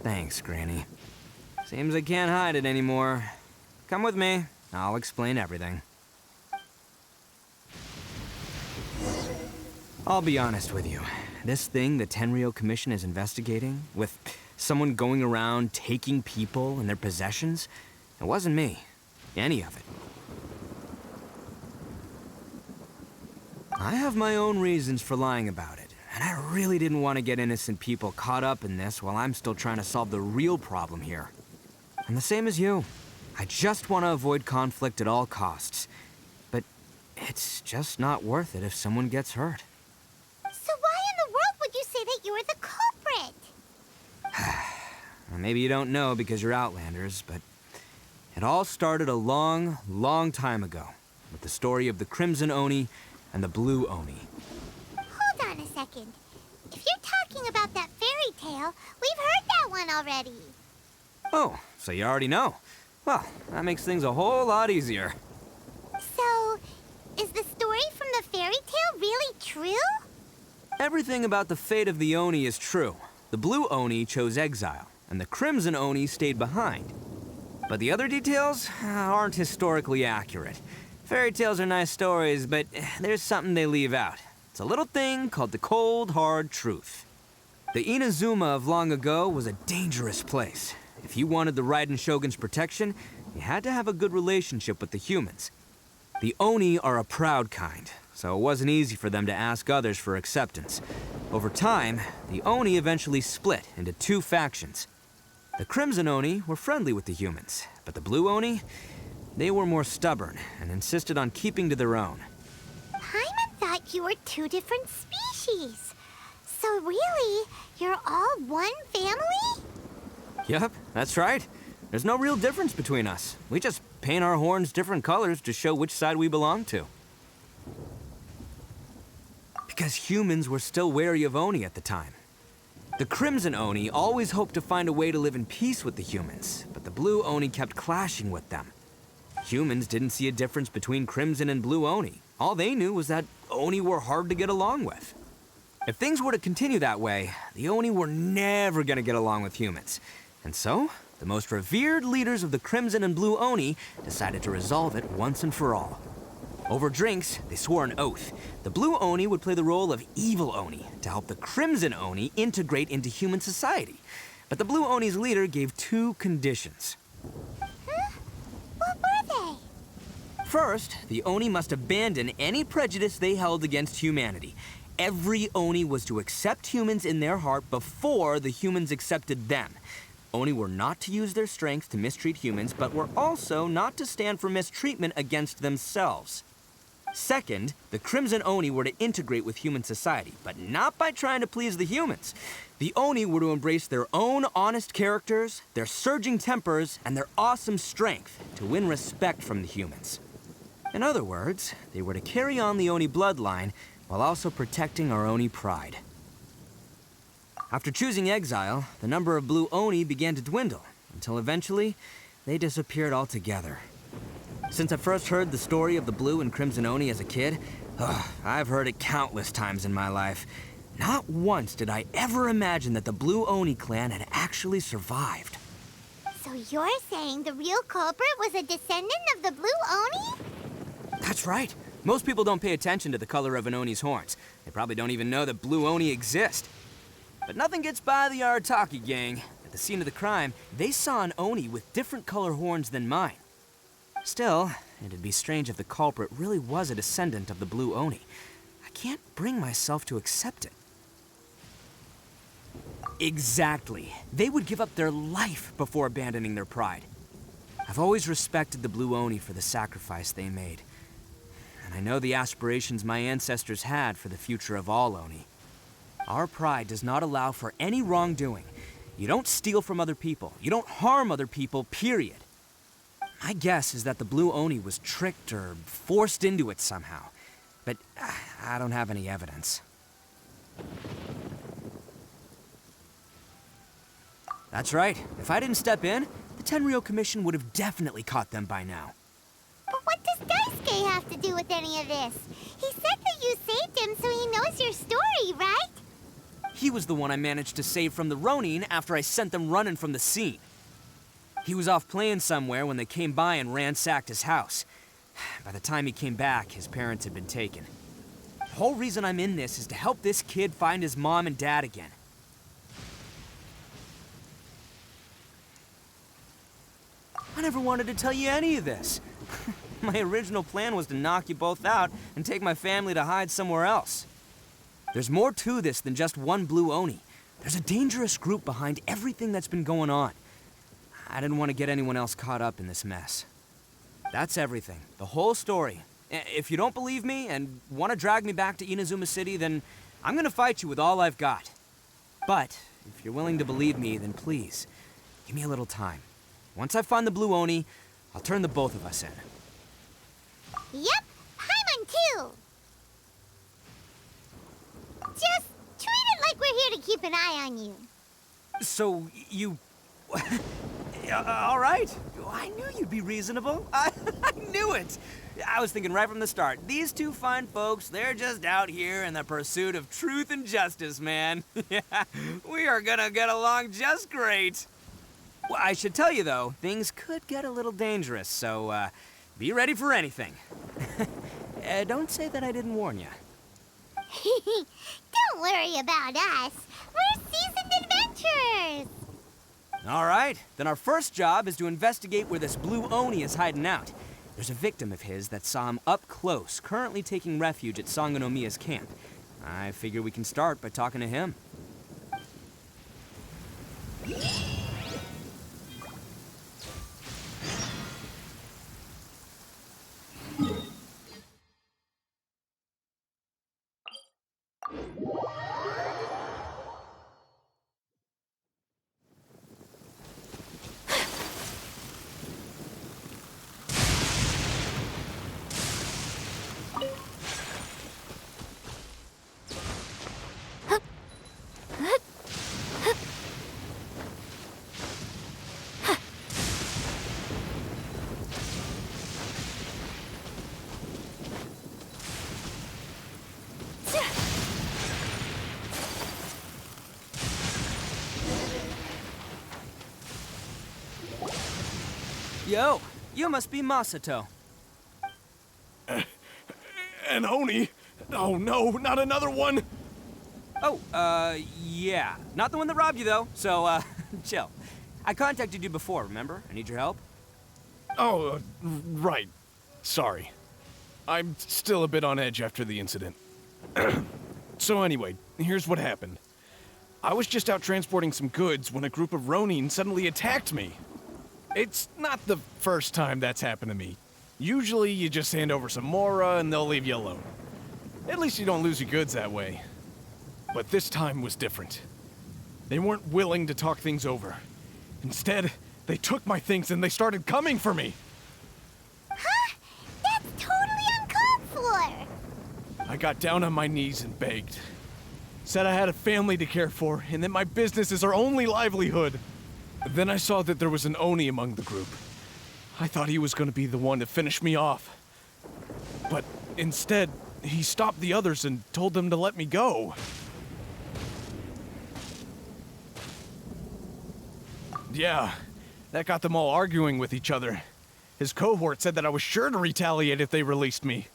Thanks, Granny. Seems I can't hide it anymore. Come with me. I'll explain everything. I'll be honest with you. This thing the Tenryou Commission is investigating, with someone going around taking people and their possessions, it wasn't me. Any of it. I have my own reasons for lying about it, and I really didn't want to get innocent people caught up in this while I'm still trying to solve the real problem here. I'm the same as you. I just want to avoid conflict at all costs. But it's just not worth it if someone gets hurt. So why in the world would you say that you were the culprit? Well, maybe you don't know because you're Outlanders, but it all started a long, long time ago with the story of the Crimson Oni and the Blue Oni. Hold on a second. If you're talking about that fairy tale, we've heard that one already. Oh, so you already know. Well, that makes things a whole lot easier. So, is the story from the fairy tale really true? Everything about the fate of the Oni is true. The Blue Oni chose exile, and the Crimson Oni stayed behind. But the other details aren't historically accurate. Fairy tales are nice stories, but there's something they leave out. It's a little thing called the cold, hard truth. The Inazuma of long ago was a dangerous place. If you wanted the Raiden Shogun's protection, you had to have a good relationship with the humans. The Oni are a proud kind, so it wasn't easy for them to ask others for acceptance. Over time, the Oni eventually split into two factions. The Crimson Oni were friendly with the humans, but the Blue Oni, they were more stubborn and insisted on keeping to their own. Paimon thought you were two different species. So really, you're all one family? Yep, that's right. There's no real difference between us. We just paint our horns different colors to show which side we belong to. Because humans were still wary of Oni at the time. The Crimson Oni always hoped to find a way to live in peace with the humans, but the Blue Oni kept clashing with them. Humans didn't see a difference between Crimson and Blue Oni. All they knew was that Oni were hard to get along with. If things were to continue that way, the Oni were never gonna get along with humans. And so, the most revered leaders of the Crimson and Blue Oni decided to resolve it once and for all. Over drinks, they swore an oath. The Blue Oni would play the role of evil Oni to help the Crimson Oni integrate into human society. But the Blue Oni's leader gave two conditions. Huh? What were they? First, the Oni must abandon any prejudice they held against humanity. Every Oni was to accept humans in their heart before the humans accepted them. Oni were not to use their strength to mistreat humans, but were also not to stand for mistreatment against themselves. Second, the Crimson Oni were to integrate with human society, but not by trying to please the humans. The Oni were to embrace their own honest characters, their surging tempers, and their awesome strength to win respect from the humans. In other words, they were to carry on the Oni bloodline while also protecting our Oni pride. After choosing exile, the number of Blue Oni began to dwindle, until eventually, they disappeared altogether. Since I first heard the story of the Blue and Crimson Oni as a kid, I've heard it countless times in my life. Not once did I ever imagine that the Blue Oni clan had actually survived. So you're saying the real culprit was a descendant of the Blue Oni? That's right. Most people don't pay attention to the color of an Oni's horns. They probably don't even know that Blue Oni exist. But nothing gets by the Arataki gang. At the scene of the crime, they saw an Oni with different color horns than mine. Still, it'd be strange if the culprit really was a descendant of the Blue Oni. I can't bring myself to accept it. Exactly. They would give up their life before abandoning their pride. I've always respected the Blue Oni for the sacrifice they made. And I know the aspirations my ancestors had for the future of all Oni. Our pride does not allow for any wrongdoing. You don't steal from other people. You don't harm other people, period. My guess is that the Blue Oni was tricked or forced into it somehow. But I don't have any evidence. That's right. If I didn't step in, the Tenryou Commission would have definitely caught them by now. But what does Daisuke have to do with any of this? He said that you saved him so he knows your story, right? He was the one I managed to save from the Ronin after I sent them running from the scene. He was off playing somewhere when they came by and ransacked his house. By the time he came back, his parents had been taken. The whole reason I'm in this is to help this kid find his mom and dad again. I never wanted to tell you any of this. My original plan was to knock you both out and take my family to hide somewhere else. There's more to this than just one Blue Oni. There's a dangerous group behind everything that's been going on. I didn't want to get anyone else caught up in this mess. That's everything. The whole story. If you don't believe me and want to drag me back to Inazuma City, then I'm gonna fight you with all I've got. But if you're willing to believe me, then please, give me a little time. Once I find the Blue Oni, I'll turn the both of us in. Yep, Paimon too. Just treat it like we're here to keep an eye on you. So, you... all right. I knew you'd be reasonable. I knew it. I was thinking right from the start, these two fine folks, they're just out here in the pursuit of truth and justice, man. We are gonna get along just great. Well, I should tell you, though, things could get a little dangerous, so be ready for anything. Don't say that I didn't warn you. Don't worry about us. We're seasoned adventurers. All right, then our first job is to investigate where this Blue Oni is hiding out. There's a victim of his that saw him up close, currently taking refuge at Sangonomiya's camp. I figure we can start by talking to him. Yo, you must be Masato. An Oni? Oh no, not another one! Oh, yeah. Not the one that robbed you, though, so, chill. I contacted you before, remember? I need your help. Oh, right. Sorry. I'm still a bit on edge after the incident. So anyway, here's what happened. I was just out transporting some goods when a group of Ronin suddenly attacked me. It's not the first time that's happened to me. Usually you just hand over some Mora and they'll leave you alone. At least you don't lose your goods that way. But this time was different. They weren't willing to talk things over. Instead, they took my things and they started coming for me. Huh? That's totally uncalled for. I got down on my knees and begged. Said I had a family to care for and that my business is our only livelihood. Then I saw that there was an Oni among the group. I thought he was gonna be the one to finish me off. But instead, he stopped the others and told them to let me go. Yeah, that got them all arguing with each other. His cohort said that I was sure to retaliate if they released me.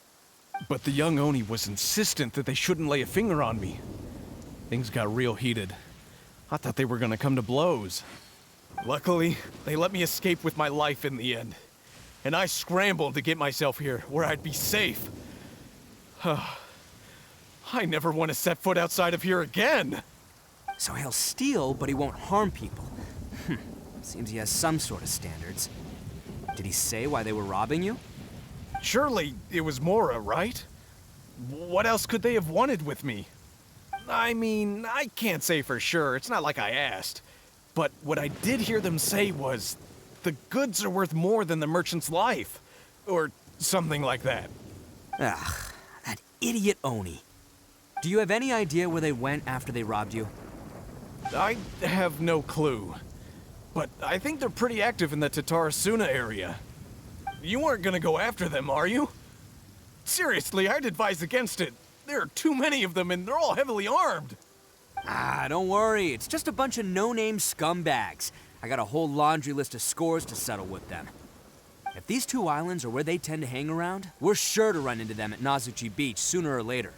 But the young Oni was insistent that they shouldn't lay a finger on me. Things got real heated. I thought they were gonna come to blows. Luckily, they let me escape with my life in the end. And I scrambled to get myself here, where I'd be safe. I never want to set foot outside of here again! So he'll steal, but he won't harm people. Seems he has some sort of standards. Did he say why they were robbing you? Surely it was Mora, right? What else could they have wanted with me? I mean, I can't say for sure. It's not like I asked. But what I did hear them say was, the goods are worth more than the merchant's life. Or something like that. Ugh, that idiot Oni. Do you have any idea where they went after they robbed you? I have no clue. But I think they're pretty active in the Tatarasuna area. You aren't gonna go after them, are you? Seriously, I'd advise against it. There are too many of them and they're all heavily armed. Ah, don't worry. It's just a bunch of no-name scumbags. I got a whole laundry list of scores to settle with them. If these two islands are where they tend to hang around, we're sure to run into them at Nazuchi Beach sooner or later.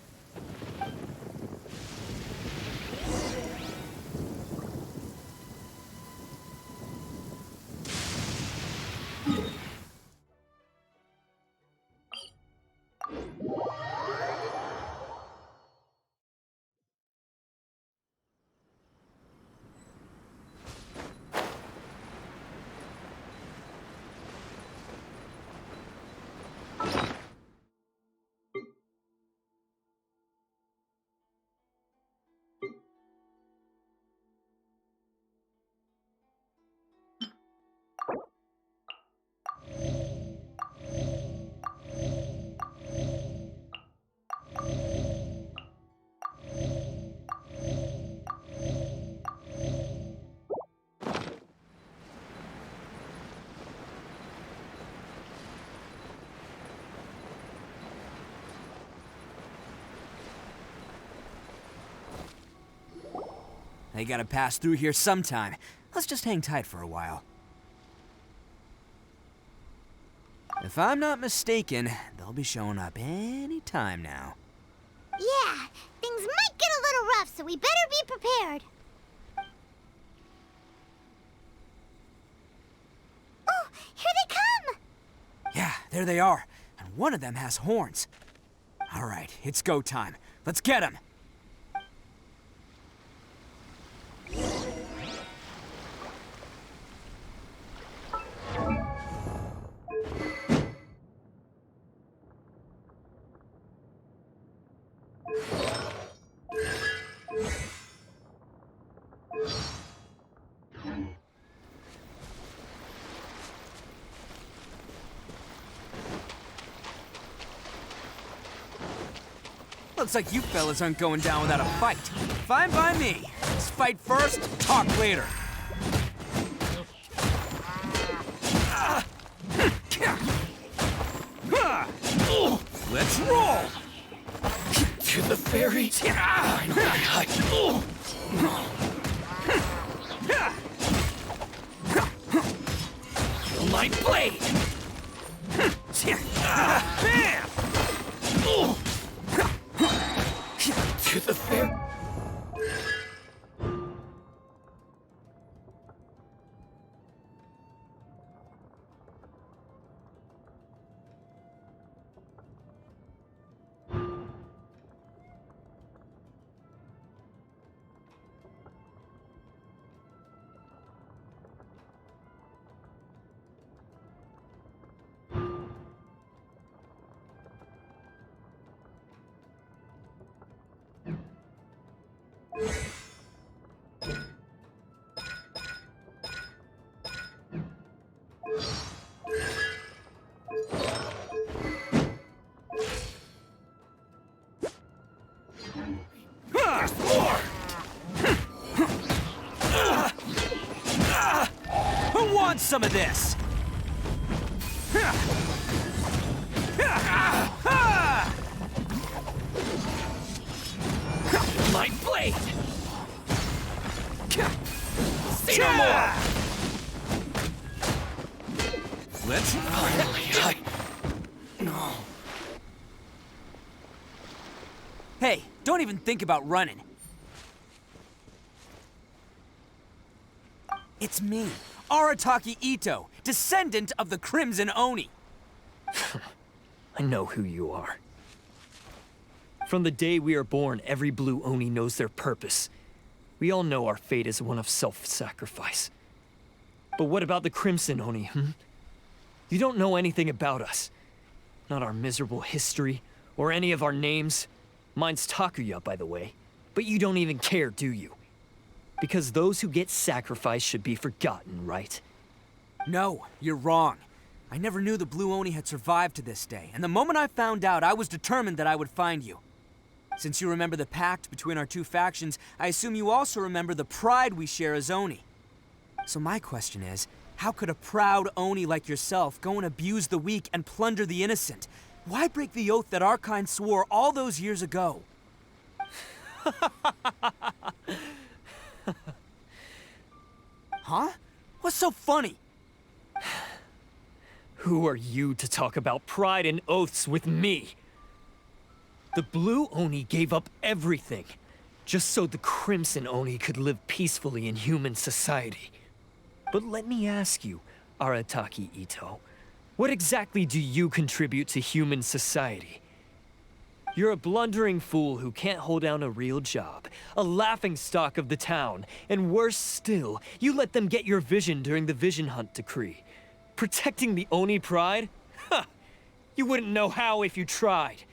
They gotta pass through here sometime. Let's just hang tight for a while. If I'm not mistaken, they'll be showing up any time now. Yeah, things might get a little rough, so we better be prepared. Oh, here they come! Yeah, there they are. And one of them has horns. All right, it's go time. Let's get him! Looks like you fellas aren't going down without a fight. Fine by me. Let's fight first, talk later. Let's roll! To the ferry? Light blade! Bam! To the ferry? Who wants some of this? My blade! Say no more! Let's finally. No. Hey, don't even think about running. It's me, Arataki Ito, descendant of the Crimson Oni. I know who you are. From the day we are born, every blue Oni knows their purpose. We all know our fate is one of self-sacrifice. But what about the Crimson Oni, You don't know anything about us. Not our miserable history, or any of our names. Mine's Takuya, by the way. But you don't even care, do you? Because those who get sacrificed should be forgotten, right? No, you're wrong. I never knew the Blue Oni had survived to this day, and the moment I found out, I was determined that I would find you. Since you remember the pact between our two factions, I assume you also remember the pride we share as Oni. So my question is, how could a proud Oni like yourself go and abuse the weak and plunder the innocent? Why break the oath that our kind swore all those years ago? Huh? What's so funny? Who are you to talk about pride and oaths with me? The Blue Oni gave up everything, just so the Crimson Oni could live peacefully in human society. But let me ask you, Arataki Ito, what exactly do you contribute to human society? You're a blundering fool who can't hold down a real job, a laughingstock of the town, and worse still, you let them get your vision during the Vision Hunt decree. Protecting the Oni pride? Ha! You wouldn't know how if you tried.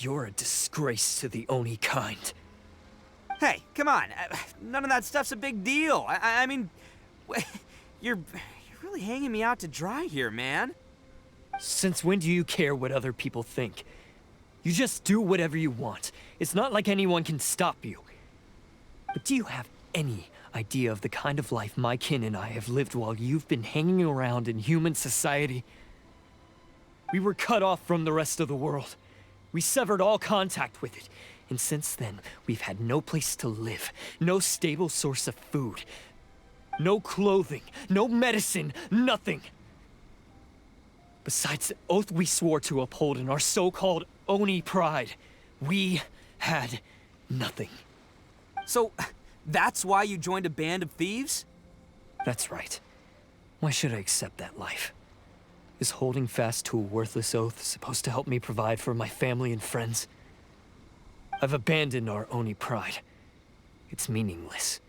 You're a disgrace to the Oni kind. Hey, come on. None of that stuff's a big deal. I mean, you're really hanging me out to dry here, man. Since when do you care what other people think? You just do whatever you want. It's not like anyone can stop you. But do you have any idea of the kind of life my kin and I have lived while you've been hanging around in human society? We were cut off from the rest of the world. We severed all contact with it. And since then, we've had no place to live, no stable source of food, no clothing, no medicine, nothing. Besides the oath we swore to uphold in our so-called Oni pride, we had nothing. So, that's why you joined a band of thieves? That's right. Why should I accept that life? Is holding fast to a worthless oath supposed to help me provide for my family and friends? I've abandoned our Oni pride. It's meaningless.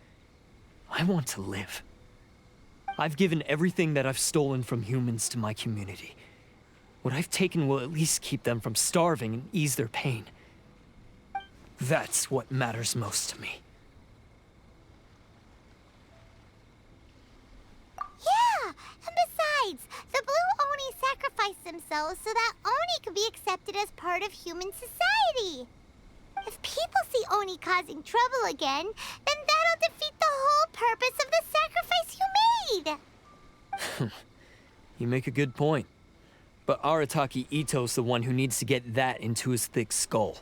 I want to live. I've given everything that I've stolen from humans to my community. What I've taken will at least keep them from starving and ease their pain. That's what matters most to me. Yeah, and besides, the Blue Oni sacrificed themselves so that Oni could be accepted as part of human society. If people see Oni causing trouble again, then that'll defeat the whole purpose of the sacrifice you made. You make a good point. But Arataki Ito's the one who needs to get that into his thick skull.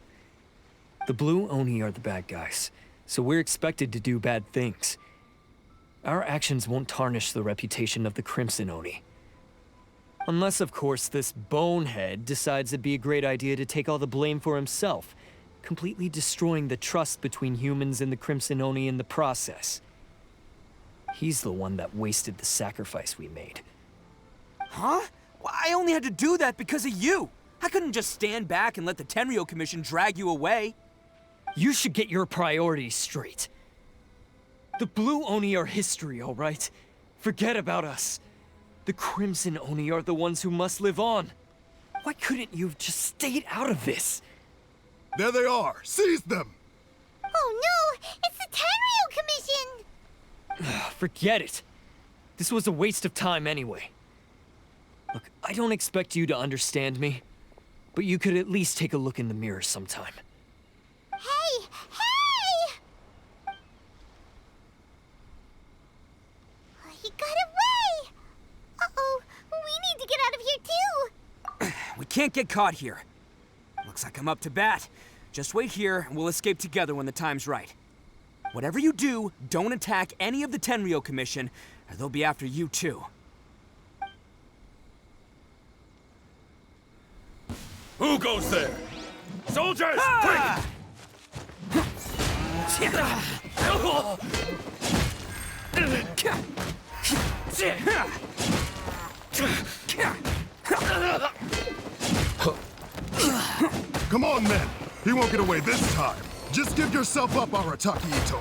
The Blue Oni are the bad guys, so we're expected to do bad things. Our actions won't tarnish the reputation of the Crimson Oni. Unless, of course, this bonehead decides it'd be a great idea to take all the blame for himself, completely destroying the trust between humans and the Crimson Oni in the process. He's the one that wasted the sacrifice we made. Huh? Well, I only had to do that because of you. I couldn't just stand back and let the Tenryo Commission drag you away. You should get your priorities straight. The Blue Oni are history, all right? Forget about us. The Crimson Oni are the ones who must live on. Why couldn't you have just stayed out of this? There they are! Seize them! Oh no! It's the Tenryo Commission! Forget it. This was a waste of time anyway. Look, I don't expect you to understand me, but you could at least take a look in the mirror sometime. Hey! Hey! He got away! Uh-oh, we need to get out of here can't get caught here. Looks like I'm up to bat. Just wait here, and we'll escape together when the time's right. Whatever you do, don't attack any of the Tenryo Commission, or they'll be after you too. Who goes there? Soldiers, Ah! Come on, men. He won't get away this time. Just give yourself up, Arataki Ito.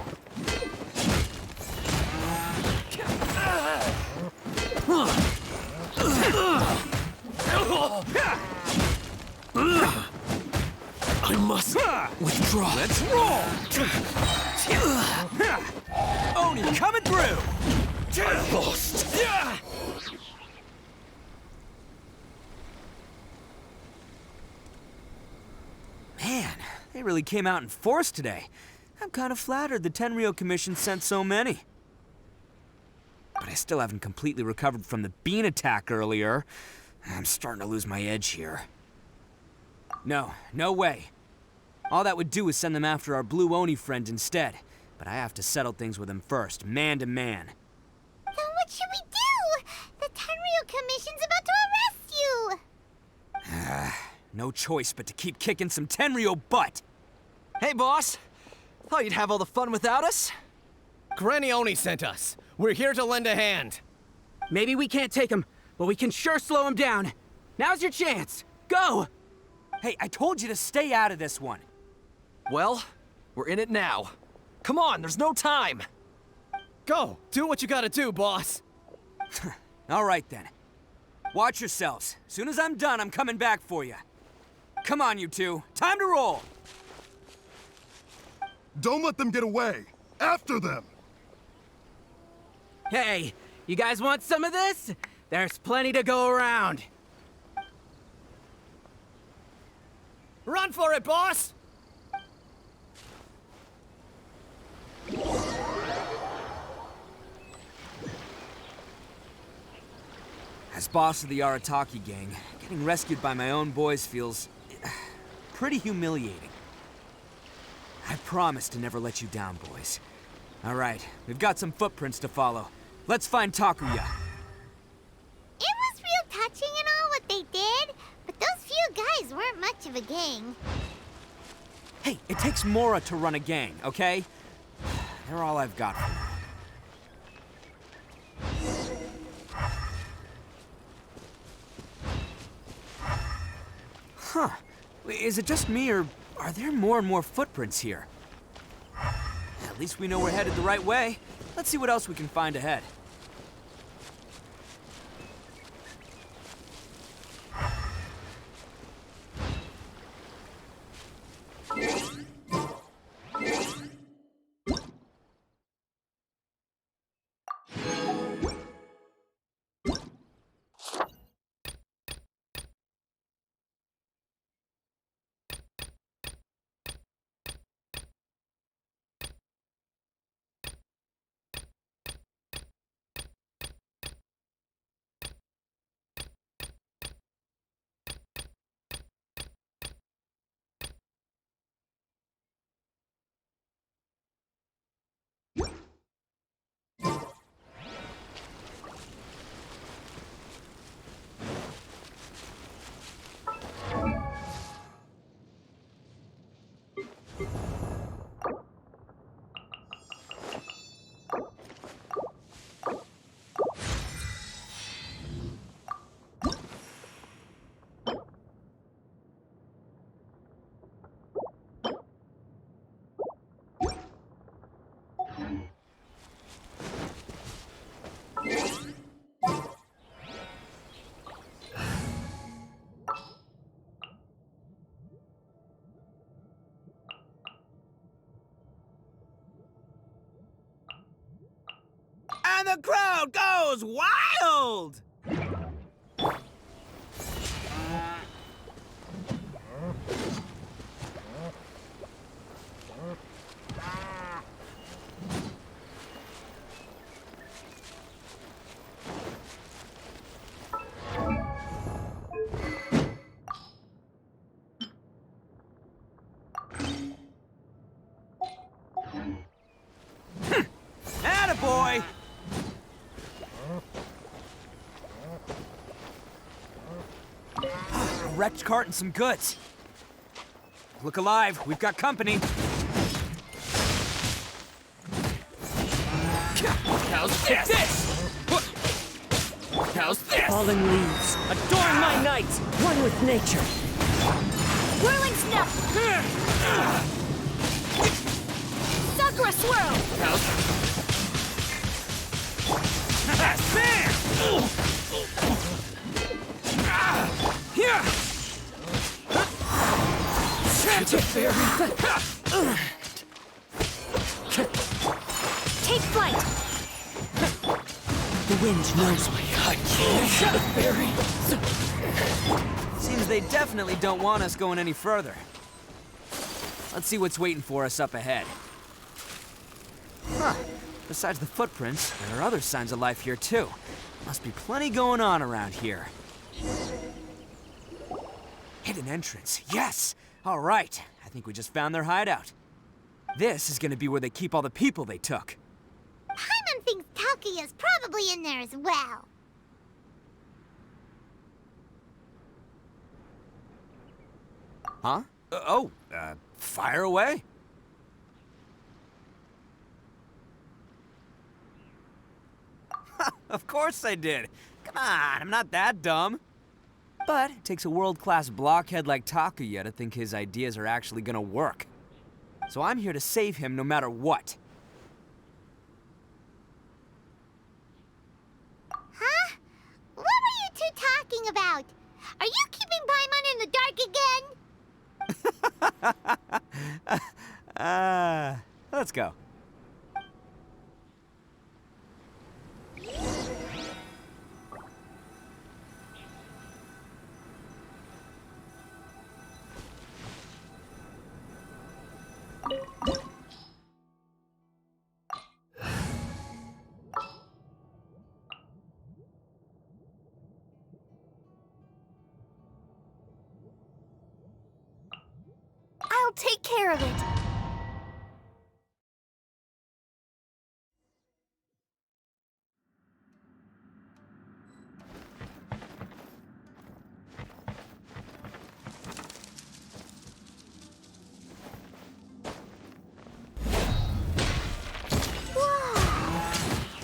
I must withdraw. Let's roll! Oni coming through! I lost. Man, they really came out in force today. I'm kind of flattered the Tenryo Commission sent so many. But I still haven't completely recovered from the bean attack earlier. I'm starting to lose my edge here. No way. All that would do is send them after our Blue Oni friend instead. But I have to settle things with him first, man to man. Then what should we do? The Tenryo Commission's about to arrest you! No choice but to keep kicking some Tenryo butt. Hey, boss. Thought you'd have all the fun without us? Granny Oni sent us. We're here to lend a hand. Maybe we can't take him, but we can sure slow him down. Now's your chance. Go! Hey, I told you to stay out of this one. Well, we're in it now. Come on, there's no time. Go, do what you gotta do, boss. All right then. Watch yourselves. Soon as I'm done, I'm coming back for you. Come on, you two. Time to roll. Don't let them get away. After them. Hey, you guys want some of this? There's plenty to go around. Run for it, boss! As boss of the Arataki gang, getting rescued by my own boys feels pretty humiliating. I promise to never let you down, boys. All right, we've got some footprints to follow. Let's find Takuya. It was real touching and all what they did, but those few guys weren't much of a gang. Hey, it takes Mora to run a gang, okay? They're all I've got for now. Huh. Is it just me, or are there more and more footprints here? At least we know we're headed the right way. Let's see what else we can find ahead. And the crowd goes wild! wrecked cart and some goods. Look alive, we've got company. How's this? How's this? Fallen leaves, adorn my night, one with nature. Whirling snap! Sakura swirl! How's... Here! Take flight! The wind knows me. Seems they definitely don't want us going any further. Let's see what's waiting for us up ahead. Huh. Besides the footprints, there are other signs of life here too. Must be plenty going on around here. Hidden entrance, yes! All right, I think we just found their hideout. This is gonna be where they keep all the people they took. Paimon thinks Takuya's probably in there as well. Huh? Fire away. Of course I did. Come on, I'm not that dumb. But it takes a world-class blockhead like Takuya to think his ideas are actually gonna work. So I'm here to save him no matter what. Huh? What were you two talking about? Are you keeping Paimon in the dark again? Let's go. I'll take care of it.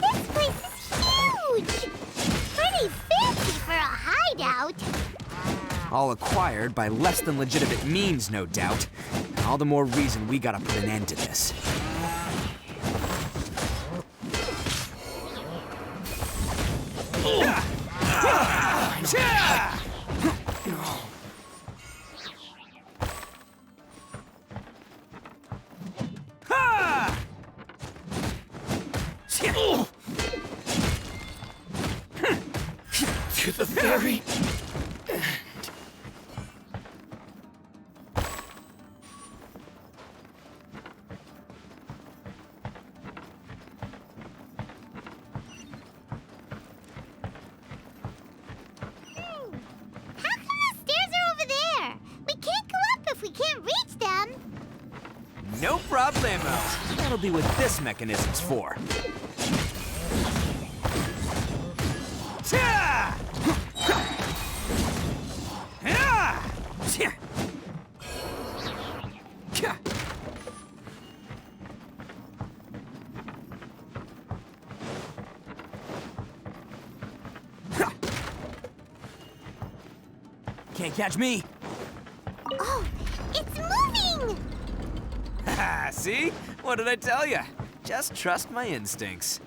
This place is huge! Pretty fancy for a hideout. All acquired by less than legitimate means, no doubt. And all the more reason we gotta put an end to this. To the very... How come the stairs are over there? We can't go up if we can't reach them. No problemo. That'll be what this mechanism's for. Can't catch me. Oh, it's moving! See? What did I tell you? Just trust my instincts.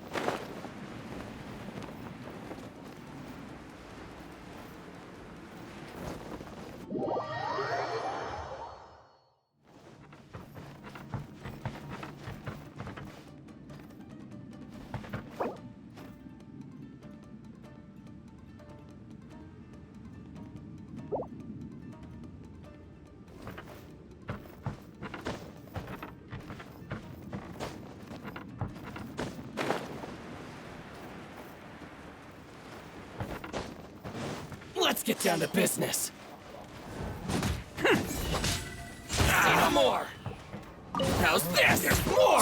Let's get down to business. Say no more. How's this? There's more.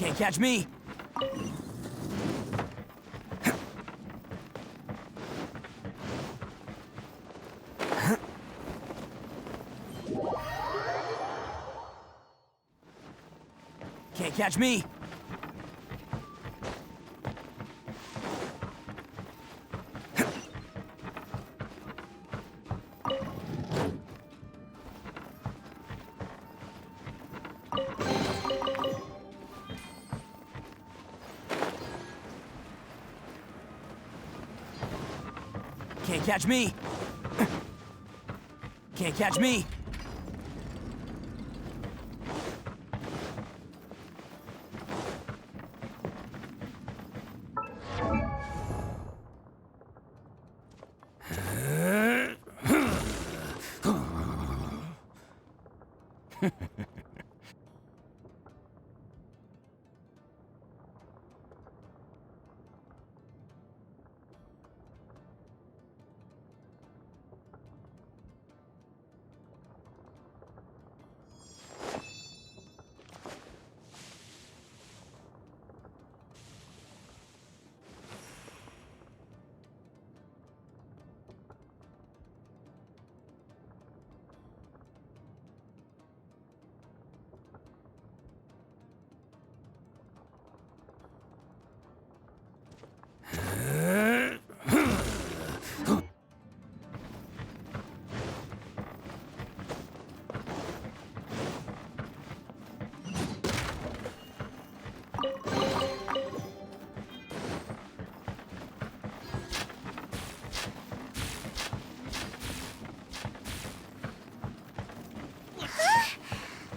Can't catch me. Can't catch me. Can't catch me. Can't catch me.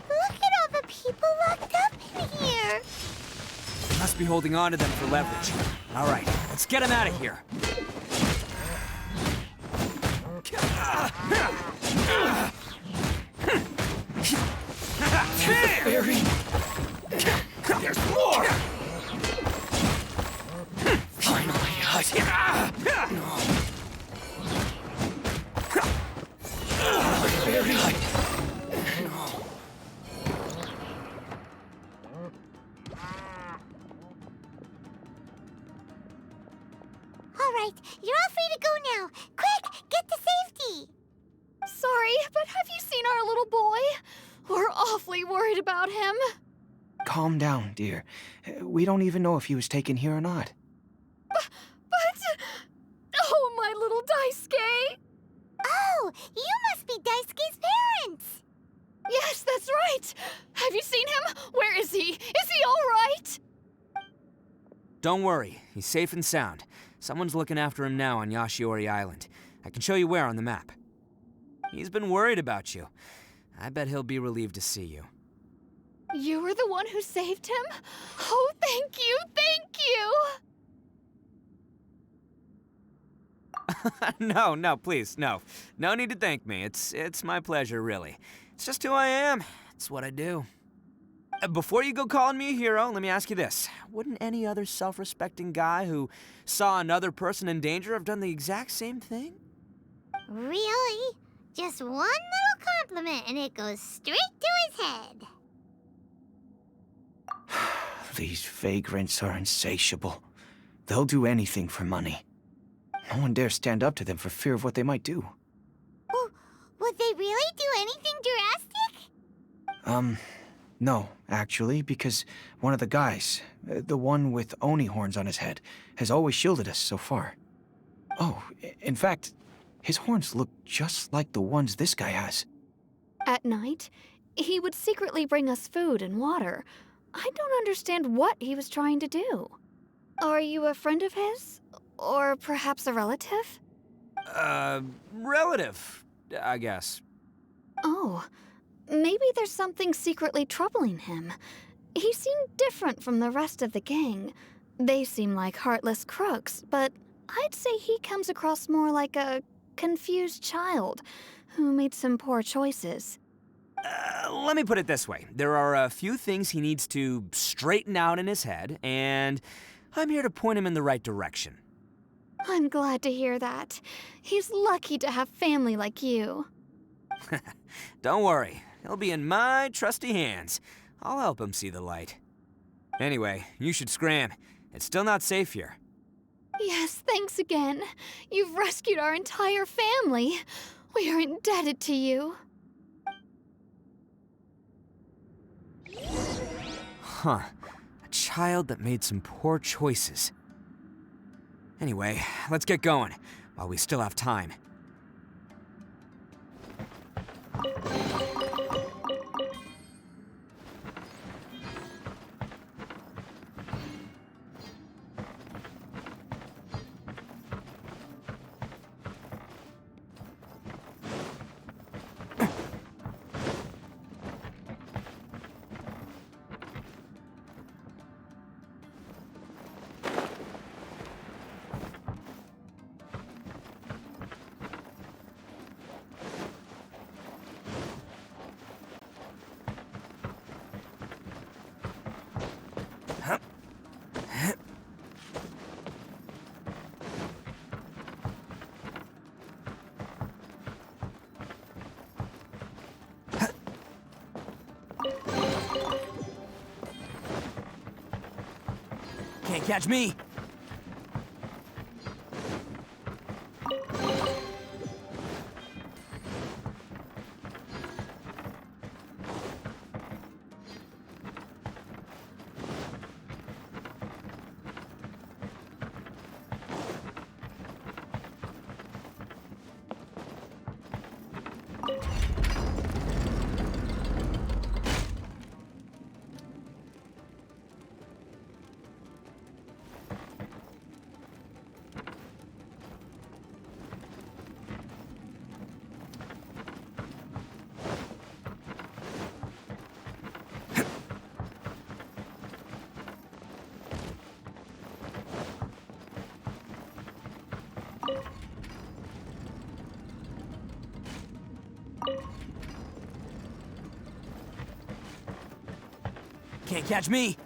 Look at all the people locked up in here. Must be holding on to them for leverage. All right, let's get them out of here. Fairy! There's more! Finally, All right, you're all free to go now. Quick, get to safety. Sorry, but have you seen our little boy? We're awfully worried about him. Calm down, dear. We don't even know if he was taken here or not. But... Oh, my little Daisuke! Oh, you must be Daisuke's parents. Yes, that's right. Have you seen him? Where is he? Is he all right? Don't worry, he's safe and sound. Someone's looking after him now on Yashiori Island. I can show you where on the map. He's been worried about you. I bet he'll be relieved to see you. You were the one who saved him? Oh, thank you, thank you! No, please, no. No need to thank me. It's my pleasure, really. It's just who I am. It's what I do. Before you go calling me a hero, let me ask you this. Wouldn't any other self-respecting guy who saw another person in danger have done the exact same thing? Really? Just one little compliment and it goes straight to his head. These vagrants are insatiable. They'll do anything for money. No one dares stand up to them for fear of what they might do. Would they really do anything drastic? No, actually, because one of the guys, the one with Oni horns on his head, has always shielded us so far. Oh, in fact, his horns look just like the ones this guy has. At night, he would secretly bring us food and water. I don't understand what he was trying to do. Are you a friend of his? Or perhaps a relative? Relative, I guess. Oh, maybe there's something secretly troubling him. He seemed different from the rest of the gang. They seem like heartless crooks, but I'd say he comes across more like a confused child who made some poor choices. Let me put it this way. There are a few things he needs to straighten out in his head, and I'm here to point him in the right direction. I'm glad to hear that. He's lucky to have family like you. Don't worry. He'll be in my trusty hands. I'll help him see the light. Anyway, you should scram. It's still not safe here. Yes, thanks again. You've rescued our entire family. We are indebted to you. Huh. A child that made some poor choices. Anyway, let's get going, while we still have time. Can't catch me! Can't catch me!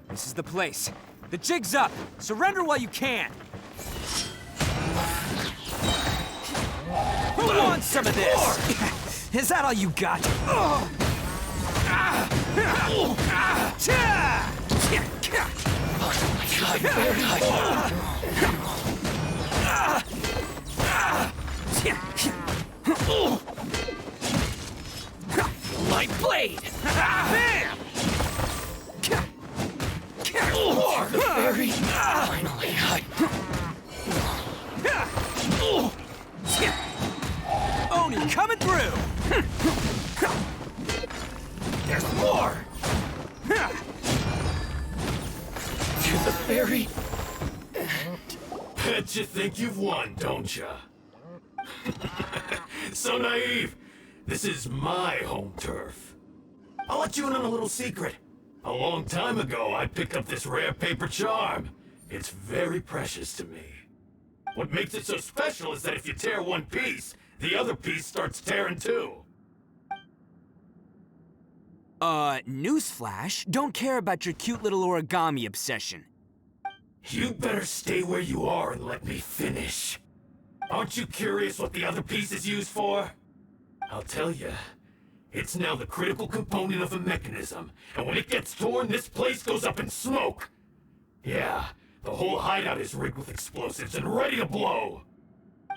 This is the place. The jig's up! Surrender while you can! Who wants some of this? Is that all you got? My blade! Bam! The fairy finally Oni coming through! There's more! To the fairy. Bet you think you've won, don't ya? So naive. This is my home turf. I'll let you in on a little secret. A long time ago, I picked up this rare paper charm. It's very precious to me. What makes it so special is that if you tear one piece, the other piece starts tearing too. Newsflash, don't care about your cute little origami obsession. You'd better stay where you are and let me finish. Aren't you curious what the other piece is used for? I'll tell you. It's now the critical component of a mechanism, and when it gets torn, this place goes up in smoke. Yeah, the whole hideout is rigged with explosives and ready to blow.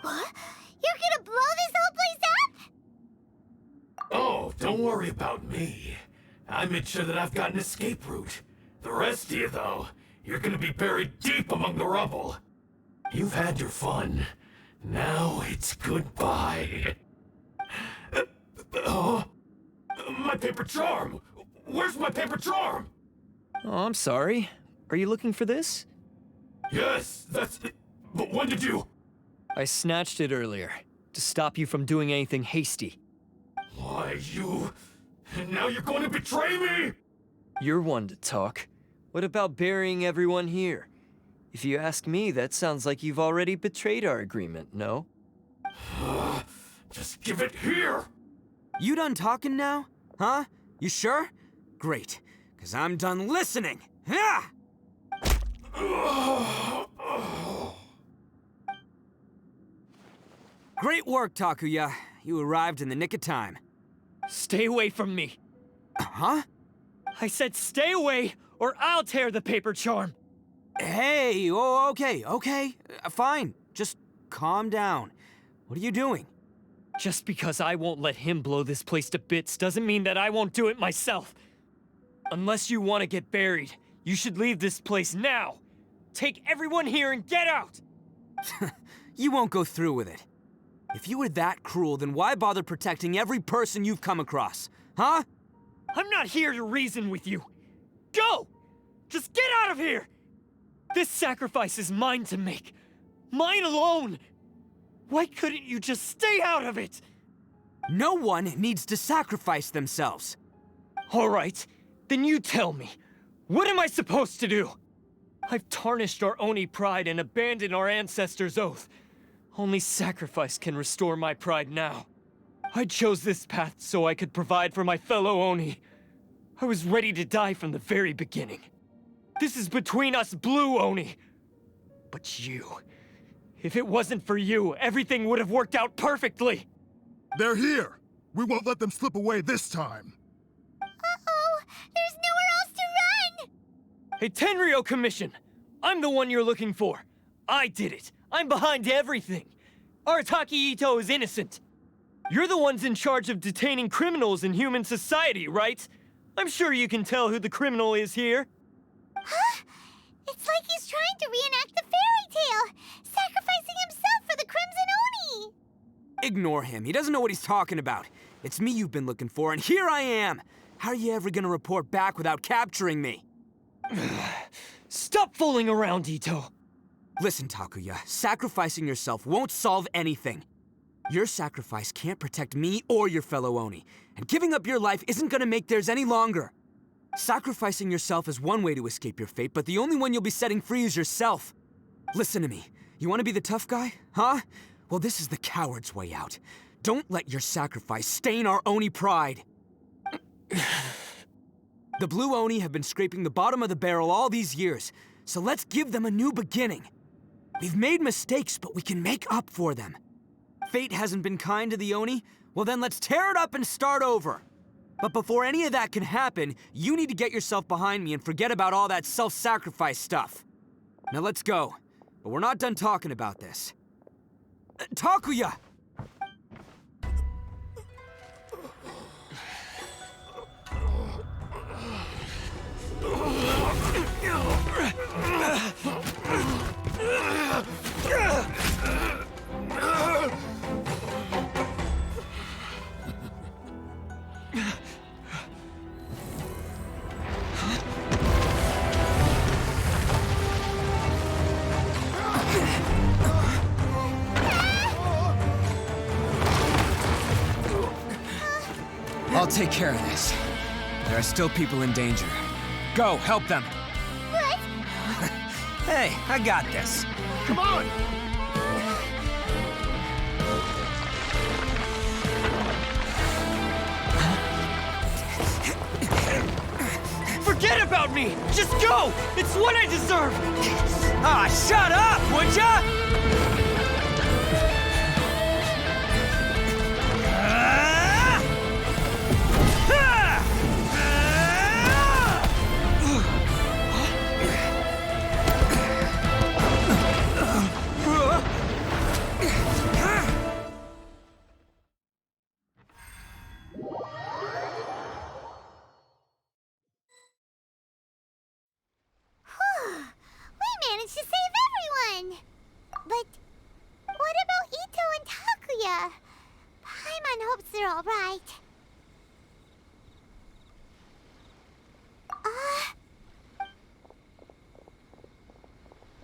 What? You're gonna blow this whole place up? Don't worry about me. I made sure that I've got an escape route. The rest of you, though, you're gonna be buried deep among the rubble. You've had your fun. Now it's goodbye. My paper charm! Where's my paper charm? Oh, I'm sorry. Are you looking for this? Yes, that's it. But when did you... I snatched it earlier, to stop you from doing anything hasty. Why, you... And now you're going to betray me? You're one to talk. What about burying everyone here? If you ask me, that sounds like you've already betrayed our agreement, no? Just give it here! You done talking now? Huh? You sure? Great, because I'm done listening. Yeah! Great work, Takuya. You arrived in the nick of time. Stay away from me. Huh? I said stay away, or I'll tear the paper charm. Hey, oh, okay. Fine. Just calm down. What are you doing? Just because I won't let him blow this place to bits doesn't mean that I won't do it myself. Unless you want to get buried, you should leave this place now. Take everyone here and get out! You won't go through with it. If you were that cruel, then why bother protecting every person you've come across? Huh? I'm not here to reason with you. Go! Just get out of here! This sacrifice is mine to make. Mine alone! Why couldn't you just stay out of it? No one needs to sacrifice themselves. All right, then you tell me. What am I supposed to do? I've tarnished our Oni pride and abandoned our ancestors' oath. Only sacrifice can restore my pride now. I chose this path so I could provide for my fellow Oni. I was ready to die from the very beginning. This is between us Blue Oni. But you... If it wasn't for you, everything would have worked out perfectly! They're here! We won't let them slip away this time! Uh-oh! There's nowhere else to run! Hey, Tenryo Commission! I'm the one you're looking for. I did it. I'm behind everything. Arataki Ito is innocent. You're the ones in charge of detaining criminals in human society, right? I'm sure you can tell who the criminal is here. Huh? It's like he's trying to reenact the fairy tale, sacrificing himself for the Crimson Oni! Ignore him. He doesn't know what he's talking about. It's me you've been looking for, and here I am! How are you ever gonna report back without capturing me? Stop fooling around, Ito! Listen, Takuya, sacrificing yourself won't solve anything. Your sacrifice can't protect me or your fellow Oni, and giving up your life isn't gonna make theirs any longer. Sacrificing yourself is one way to escape your fate, but the only one you'll be setting free is yourself. Listen to me. You want to be the tough guy? Huh? Well, this is the coward's way out. Don't let your sacrifice stain our Oni pride. The Blue Oni have been scraping the bottom of the barrel all these years, so let's give them a new beginning. We've made mistakes, but we can make up for them. Fate hasn't been kind to the Oni? Well then let's tear it up and start over. But before any of that can happen, you need to get yourself behind me and forget about all that self-sacrifice stuff. Now let's go. But we're not done talking about this. Takuya! I'll take care of this. There are still people in danger. Go, help them. What? Hey, I got this. Come on! Forget about me! Just go! It's what I deserve! Ah, shut up, would ya? Everyone hopes they're all right.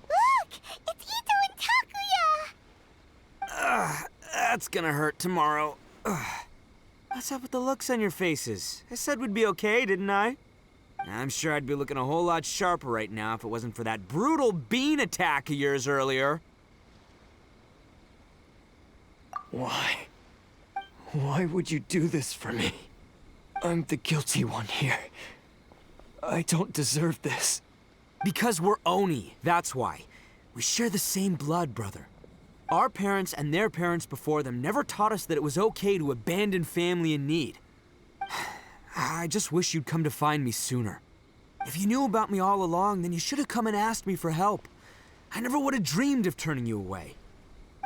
Look! It's Ito and Takuya! That's gonna hurt tomorrow. What's up with the looks on your faces? I said we'd be okay, didn't I? I'm sure I'd be looking a whole lot sharper right now if it wasn't for that brutal bean attack of yours earlier. Why? Why would you do this for me? I'm the guilty one here. I don't deserve this. Because we're Oni, that's why. We share the same blood, brother. Our parents and their parents before them never taught us that it was okay to abandon family in need. I just wish you'd come to find me sooner. If you knew about me all along, then you should have come and asked me for help. I never would have dreamed of turning you away.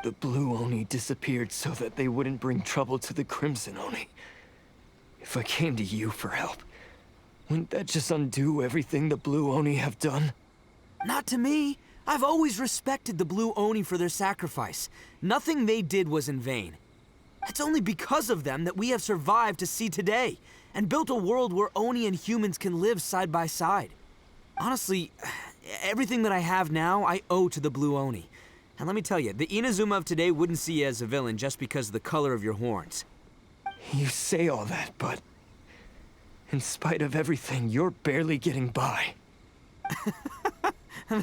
The Blue Oni disappeared so that they wouldn't bring trouble to the Crimson Oni. If I came to you for help, wouldn't that just undo everything the Blue Oni have done? Not to me. I've always respected the Blue Oni for their sacrifice. Nothing they did was in vain. It's only because of them that we have survived to see today, and built a world where Oni and humans can live side by side. Honestly, everything that I have now, I owe to the Blue Oni. And let me tell you, the Inazuma of today wouldn't see you as a villain just because of the color of your horns. You say all that, but in spite of everything, you're barely getting by.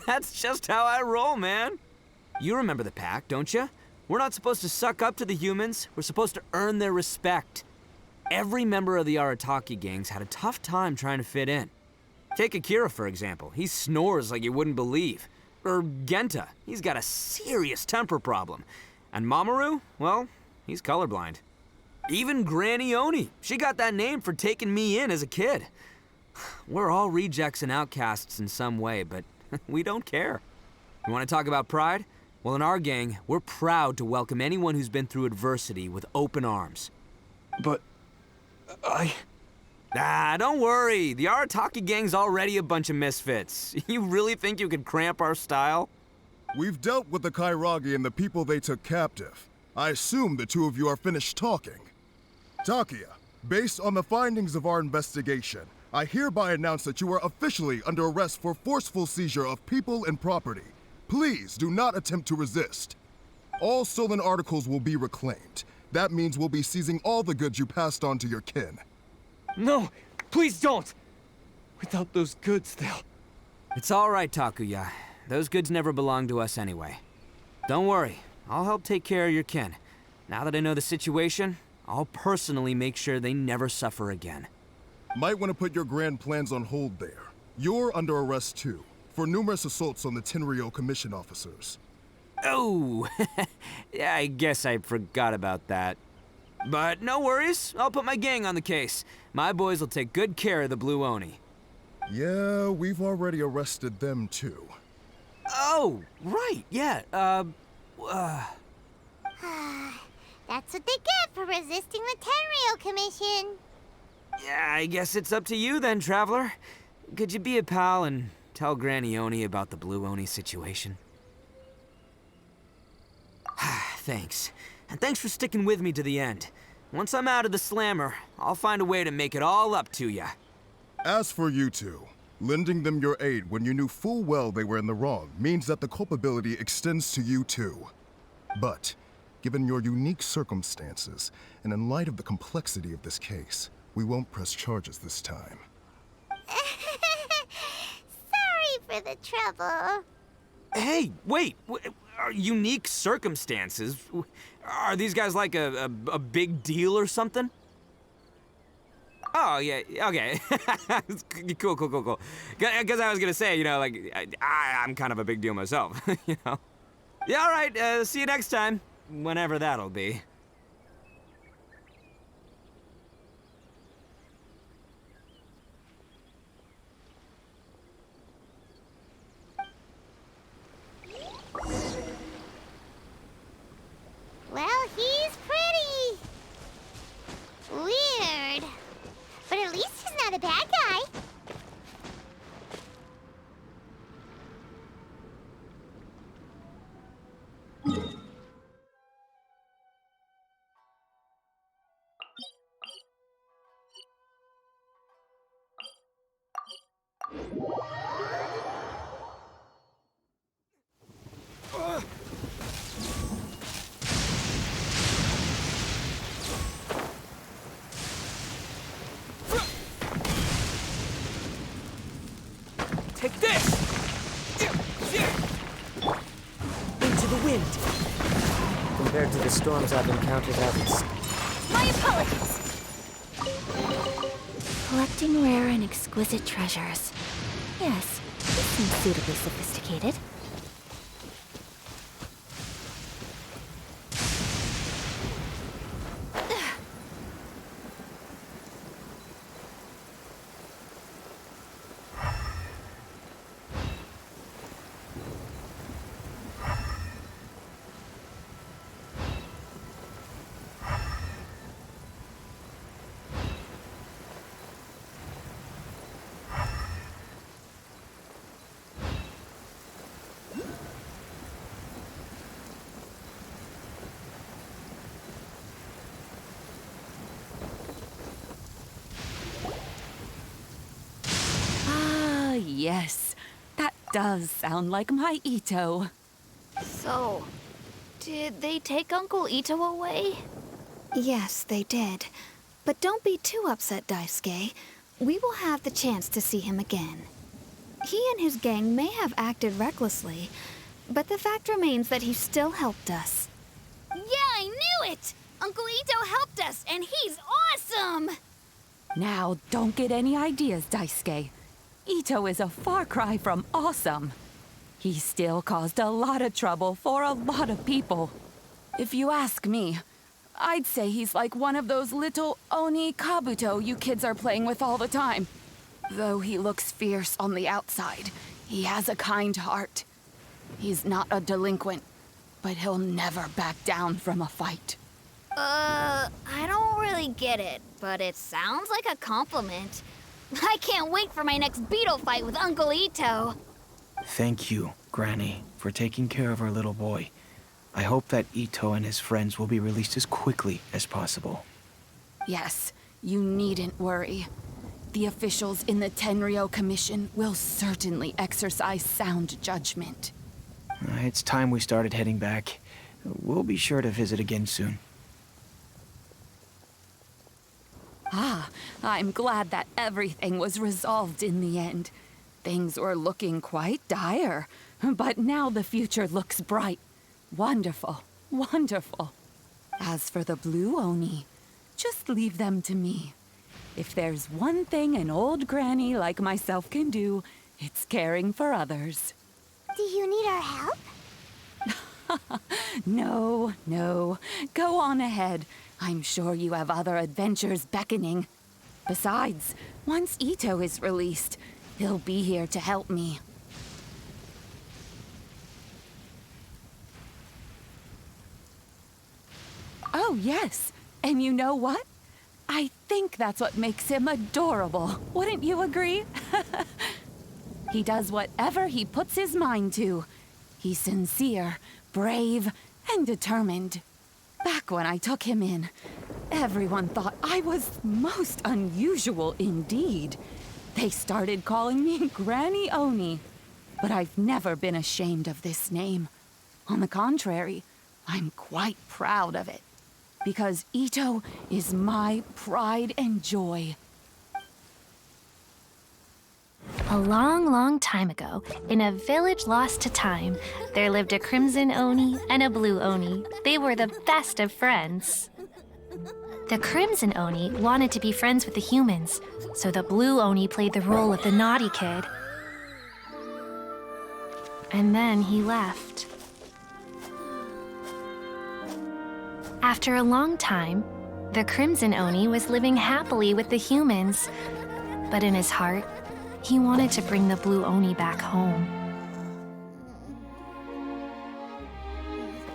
That's just how I roll, man. You remember the pact, don't you? We're not supposed to suck up to the humans. We're supposed to earn their respect. Every member of the Arataki gangs had a tough time trying to fit in. Take Akira, for example. He snores like you wouldn't believe. Or Genta. He's got a serious temper problem. And Mamoru, well, he's colorblind. Even Granny Oni. She got that name for taking me in as a kid. We're all rejects and outcasts in some way, but we don't care. You want to talk about pride? Well, in our gang, we're proud to welcome anyone who's been through adversity with open arms. But don't worry. The Arataki gang's already a bunch of misfits. You really think you could cramp our style? We've dealt with the Kairagi and the people they took captive. I assume the two of you are finished talking. Takuya, based on the findings of our investigation, I hereby announce that you are officially under arrest for forceful seizure of people and property. Please do not attempt to resist. All stolen articles will be reclaimed. That means we'll be seizing all the goods you passed on to your kin. No, please don't! Without those goods, they'll... It's all right, Takuya. Those goods never belonged to us anyway. Don't worry, I'll help take care of your kin. Now that I know the situation, I'll personally make sure they never suffer again. Might want to put your grand plans on hold there. You're under arrest too, for numerous assaults on the Tenryo Commission officers. Oh, yeah, I guess I forgot about that. But no worries, I'll put my gang on the case. My boys will take good care of the Blue Oni. Yeah, we've already arrested them too. Oh, right, yeah, That's what they get for resisting the Tenryo Commission. Yeah, I guess it's up to you then, Traveler. Could you be a pal and tell Granny Oni about the Blue Oni situation? Thanks. And thanks for sticking with me to the end. Once I'm out of the slammer, I'll find a way to make it all up to ya. As for you two, lending them your aid when you knew full well they were in the wrong means that the culpability extends to you too. But, given your unique circumstances, and in light of the complexity of this case, we won't press charges this time. Sorry for the trouble. Hey, wait! Unique circumstances? Are these guys like a big deal or something? Oh, yeah, okay. Cool. Because I was gonna say, you know, like, I'm kind of a big deal myself, you know? Yeah, all right, see you next time. Whenever that'll be. Well, he's pretty. Weird. But at least he's not a bad guy. storms I've encountered out east. My apologies. Collecting rare and exquisite treasures. Yes, this seems suitably sophisticated. Yes, that does sound like my Ito. So, did they take Uncle Ito away? Yes, they did. But don't be too upset, Daisuke. We will have the chance to see him again. He and his gang may have acted recklessly, but the fact remains that he still helped us. Yeah, I knew it! Uncle Ito helped us, and he's awesome! Now, don't get any ideas, Daisuke. Ito is a far cry from awesome. He still caused a lot of trouble for a lot of people. If you ask me, I'd say he's like one of those little Oni Kabuto you kids are playing with all the time. Though he looks fierce on the outside, he has a kind heart. He's not a delinquent, but he'll never back down from a fight. I don't really get it, but it sounds like a compliment. I can't wait for my next beetle fight with Uncle Ito. Thank you, Granny, for taking care of our little boy. I hope that Ito and his friends will be released as quickly as possible. Yes, you needn't worry. The officials in the Tenryo Commission will certainly exercise sound judgment. It's time we started heading back. We'll be sure to visit again soon. Ah, I'm glad that everything was resolved in the end. Things were looking quite dire, but now the future looks bright. Wonderful, wonderful. As for the Blue Oni, just leave them to me. If there's one thing an old granny like myself can do, it's caring for others. Do you need our help? No, no. Go on ahead. I'm sure you have other adventures beckoning. Besides, once Ito is released, he'll be here to help me. Oh, yes. And you know what? I think that's what makes him adorable. Wouldn't you agree? He does whatever he puts his mind to. He's sincere, brave, and determined. Back when I took him in, everyone thought I was most unusual indeed. They started calling me Granny Oni. But I've never been ashamed of this name. On the contrary, I'm quite proud of it. Because Ito is my pride and joy. A long, long time ago, in a village lost to time, there lived a crimson Oni and a blue Oni. They were the best of friends. The crimson Oni wanted to be friends with the humans, so the blue Oni played the role of the naughty kid. And then he left. After a long time, the crimson Oni was living happily with the humans, but in his heart, he wanted to bring the blue Oni back home.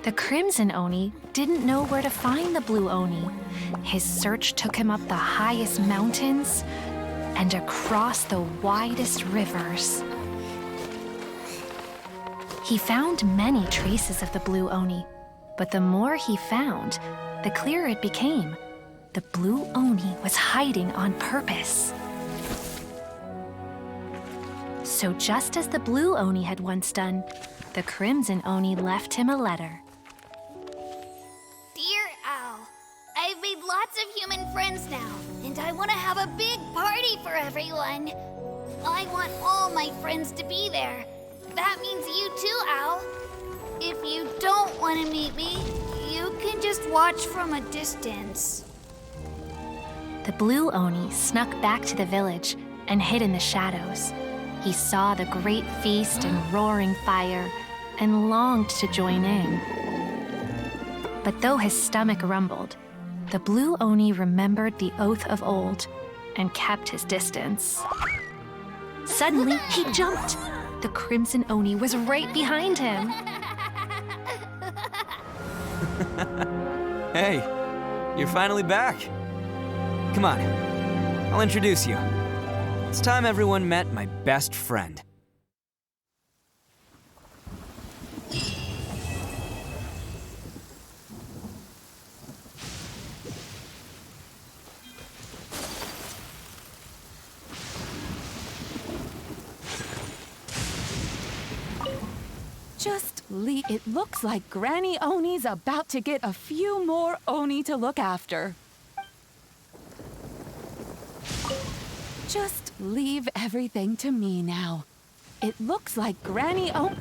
The crimson Oni didn't know where to find the blue Oni. His search took him up the highest mountains and across the widest rivers. He found many traces of the blue Oni, but the more he found, the clearer it became. The blue Oni was hiding on purpose. So just as the blue Oni had once done, the crimson Oni left him a letter. Dear Al, I've made lots of human friends now, and I want to have a big party for everyone. I want all my friends to be there. That means you too, Al. If you don't want to meet me, You can just watch from a distance. The blue Oni snuck back to the village and hid in the shadows. He saw the great feast and roaring fire and longed to join in. But though his stomach rumbled, the blue Oni remembered the oath of old and kept his distance. Suddenly, he jumped. The Crimson Oni was right behind him. Hey, you're finally back. Come on, I'll introduce you. It's time everyone met my best friend. Just leave. It looks like Granny Oni's about to get a few more Oni to look after. Just leave everything to me now. It looks like Granny Oni...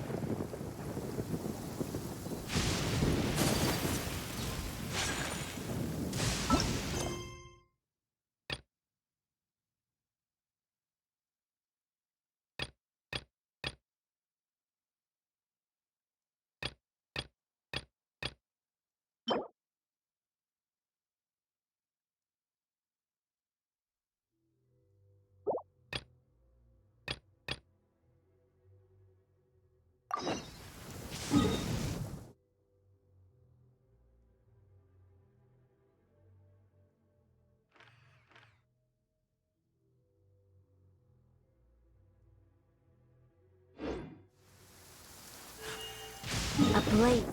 A blade.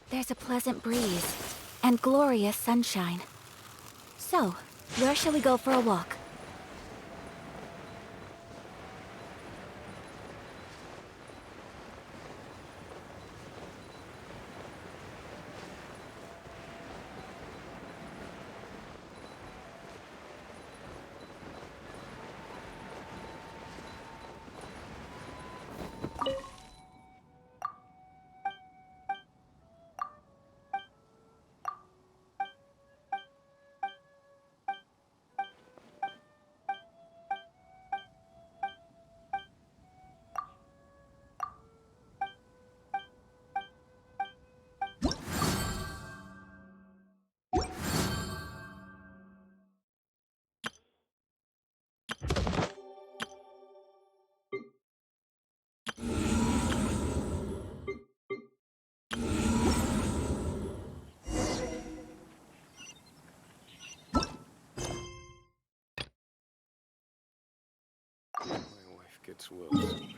There's a pleasant breeze and glorious sunshine. So, where shall we go for a walk? My wife gets Wilson.